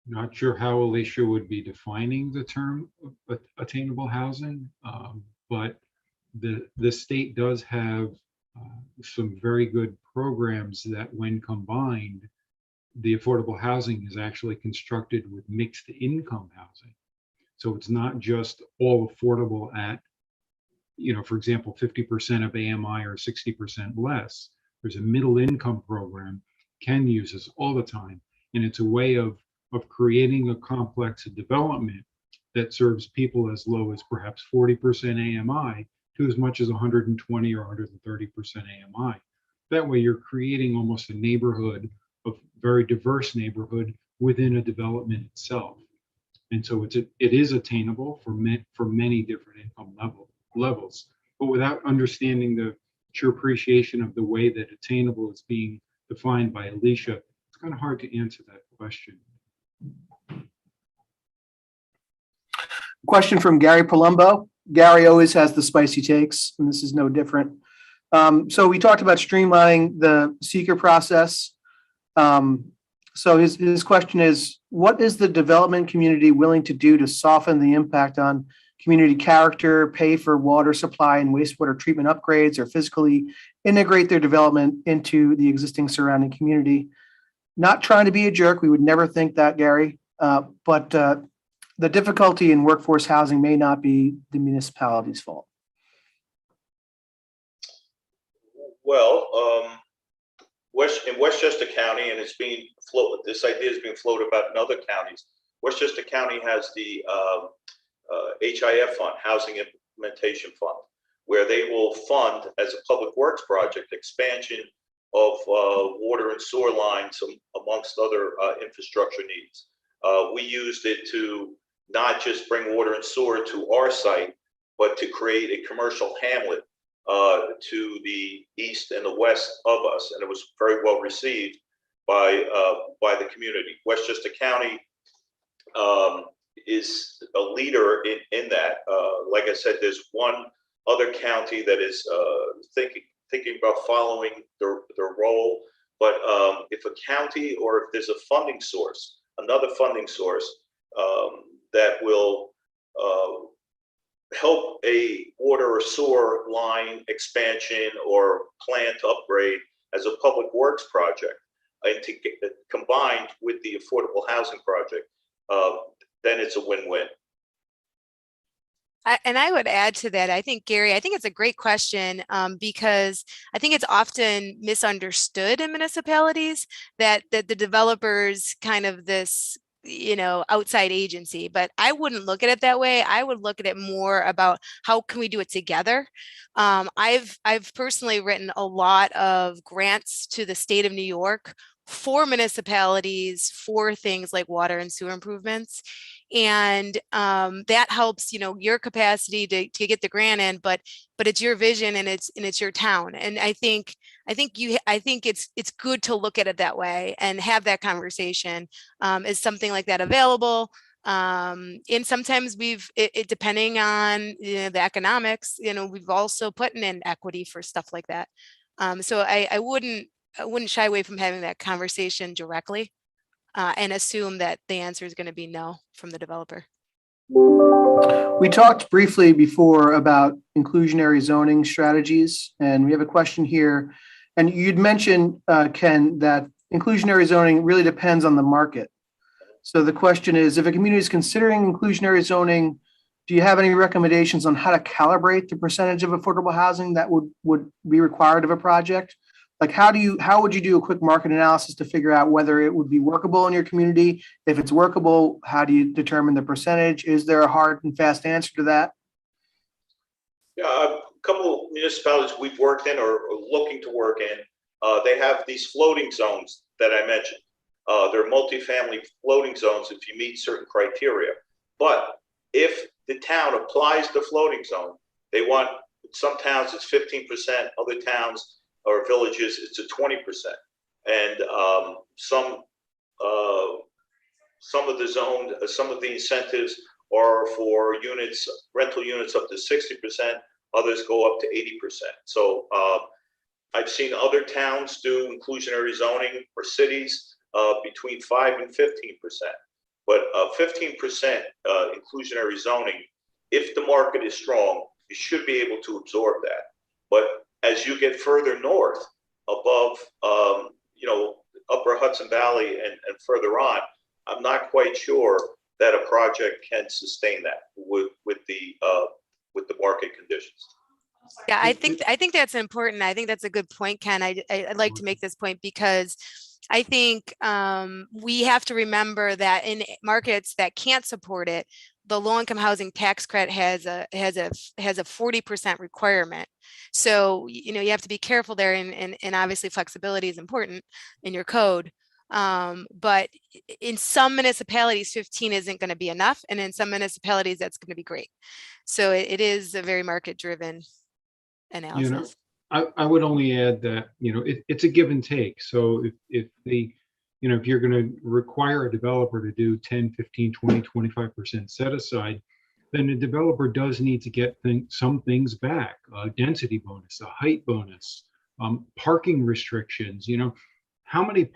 Not sure how Alicia would be defining the term attainable housing, but the state does have some very good programs that, when combined, the affordable housing is actually constructed with mixed income housing. So it's not just all affordable at, for example, 50% of AMI or 60% less. There's a middle income program Ken uses all the time, and it's a way of creating a complex of development that serves people as low as perhaps 40% AMI to as much as 120 or 130% AMI. That way you're creating almost a neighborhood, a very diverse neighborhood within a development itself. And so it is attainable for many different income levels, but without understanding the true appreciation of the way that attainable is being defined by Alicia, it's kind of hard to answer that question. Question from Gary Palumbo. Gary always has the spicy takes, and this is no different. So we talked about streamlining the seeker process. So his question is, what is the development community willing to do to soften the impact on community character, pay for water supply and wastewater treatment upgrades, or physically integrate their development into the existing surrounding community? Not trying to be a jerk, we would never think that, Gary, but the difficulty in workforce housing may not be the municipality's fault. Well, in Westchester County, and it's being floated, this idea is being floated about in other counties. Westchester County has the HIF fund, Housing Implementation Fund, where they will fund as a public works project expansion of water and sewer lines amongst other infrastructure needs. We used it to not just bring water and sewer to our site, but to create a commercial hamlet to the east and the west of us, and it was very well received by the community. Westchester County is a leader in that. Like I said, there's one other county that is thinking about following their role, but if a county or if there's a funding source, another funding source that will help a water or sewer line expansion or plan to upgrade as a public works project, and to get combined with the affordable housing project, then it's a win-win. And I would add to that, I think, Gary, I think it's a great question because I think it's often misunderstood in municipalities that the developers kind of this, outside agency, but I wouldn't look at it that way. I would look at it more about how can we do it together. I've personally written a lot of grants to the state of New York for municipalities for things like water and sewer improvements. And that helps, your capacity to get the grant in, but it's your vision and it's your town. And I think it's good to look at it that way and have that conversation. Is something like that available? And sometimes depending on the economics, we've also put in equity for stuff like that. So I wouldn't shy away from having that conversation directly. And assume that the answer is going to be no from the developer. We talked briefly before about inclusionary zoning strategies, and we have a question here. And you'd mentioned, Ken, that inclusionary zoning really depends on the market. So the question is, if a community is considering inclusionary zoning, do you have any recommendations on how to calibrate the percentage of affordable housing that would be required of a project? Like how would you do a quick market analysis to figure out whether it would be workable in your community? If it's workable, how do you determine the percentage? Is there a hard and fast answer to that? Yeah, a couple of municipalities we've worked in or looking to work in, they have these floating zones that I mentioned. They're multifamily floating zones if you meet certain criteria. But if the town applies the floating zone, they want, some towns it's 15%, other towns or villages, it's a 20%. And some of the incentives are for units, rental units up to 60%, others go up to 80%. So I've seen other towns do inclusionary zoning or cities between 5 and 15%. But 15% inclusionary zoning, if the market is strong, you should be able to absorb that. But as you get further north, above, upper Hudson Valley and further on, I'm not quite sure that a project can sustain that with the market conditions. Yeah, I think that's important. I think that's a good point, Ken. I'd like to make this point because I think we have to remember that in markets that can't support it, the low-income housing tax credit has a 40% requirement. So you have to be careful there, and obviously flexibility is important in your code. But in some municipalities, 15 isn't going to be enough, and in some municipalities, that's going to be great. So it is a very market-driven analysis. I would only add that it's a give and take. So if you're going to require a developer to do 10, 15, 20, 25% set aside, then the developer does need to get some things back, density bonus, a height bonus, parking restrictions. How many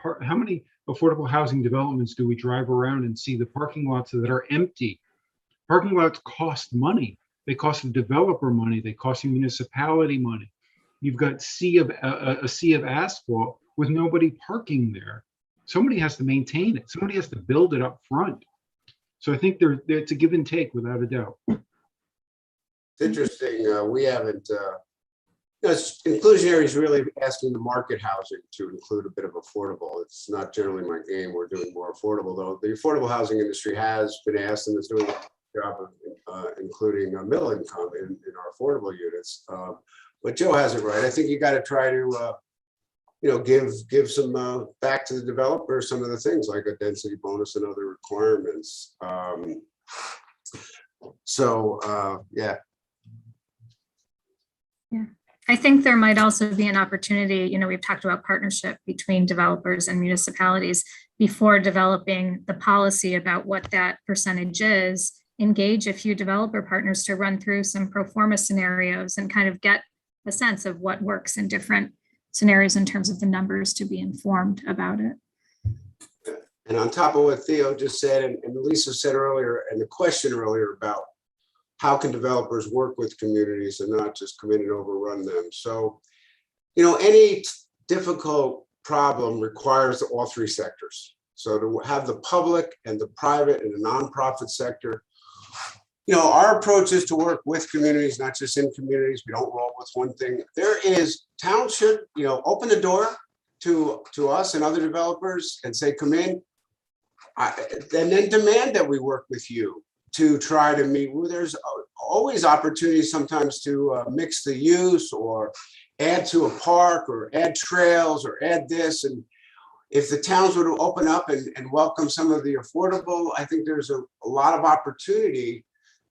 affordable housing developments do we drive around and see the parking lots that are empty? Parking lots cost money. They cost the developer money. They cost the municipality money. You've got a sea of asphalt with nobody parking there. Somebody has to maintain it. Somebody has to build it up front. So I think it's a give and take without a doubt. It's interesting. We haven't Inclusionary is really asking the market housing to include a bit of affordable. It's not generally my game. We're doing more affordable, though. The affordable housing industry has been asked and is doing a job of including middle income in our affordable units. But Joe has it right. I think you got to try to, give some back to the developer, some of the things like a density bonus and other requirements. Yeah. I think there might also be an opportunity, we've talked about partnership between developers and municipalities before developing the policy about what that percentage is. Engage a few developer partners to run through some pro forma scenarios and kind of get a sense of what works in different scenarios in terms of the numbers to be informed about it. And on top of what Theo just said, and Lisa said earlier, and the question earlier about how can developers work with communities and not just come in and overrun them? So, any difficult problem requires all three sectors. So to have the public and the private and the nonprofit sector, our approach is to work with communities, not just in communities. We don't roll with one thing. Towns should, open the door to us and other developers and say, come in, and then demand that we work with you to try to meet. There's always opportunities sometimes to mix the use or add to a park or add trails or add this. And if the towns were to open up and welcome some of the affordable, I think there's a lot of opportunity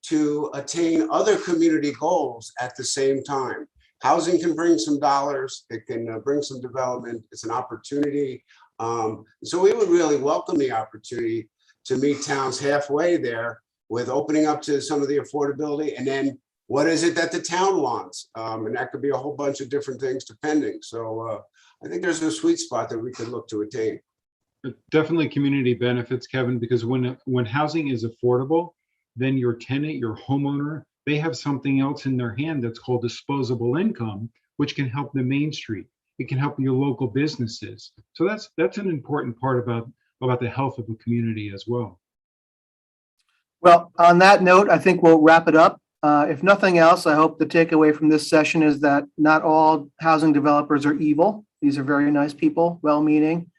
to attain other community goals at the same time. Housing can bring some dollars. It can bring some development. It's an opportunity. So we would really welcome the opportunity to meet towns halfway there with opening up to some of the affordability. And then what is it that the town wants? And that could be a whole bunch of different things depending. So I think there's a sweet spot that we could look to attain. Definitely community benefits, Kevin, because when housing is affordable, then your tenant, your homeowner, they have something else in their hand that's called disposable income, which can help the Main Street. It can help your local businesses. So that's an important part about the health of a community as well. Well, on that note, I think we'll wrap it up. If nothing else, I hope the takeaway from this session is that not all housing developers are evil. These are very nice people, well-meaning.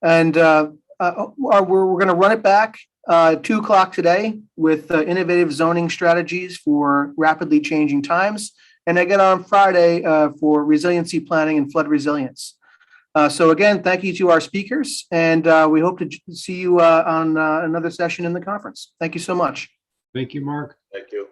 And we're going to run it back 2:00 today with innovative zoning strategies for rapidly changing times. And again on Friday for resiliency planning and flood resilience. So again, thank you to our speakers, and we hope to see you on another session in the conference. Thank you so much. Thank you, Mark. Thank you.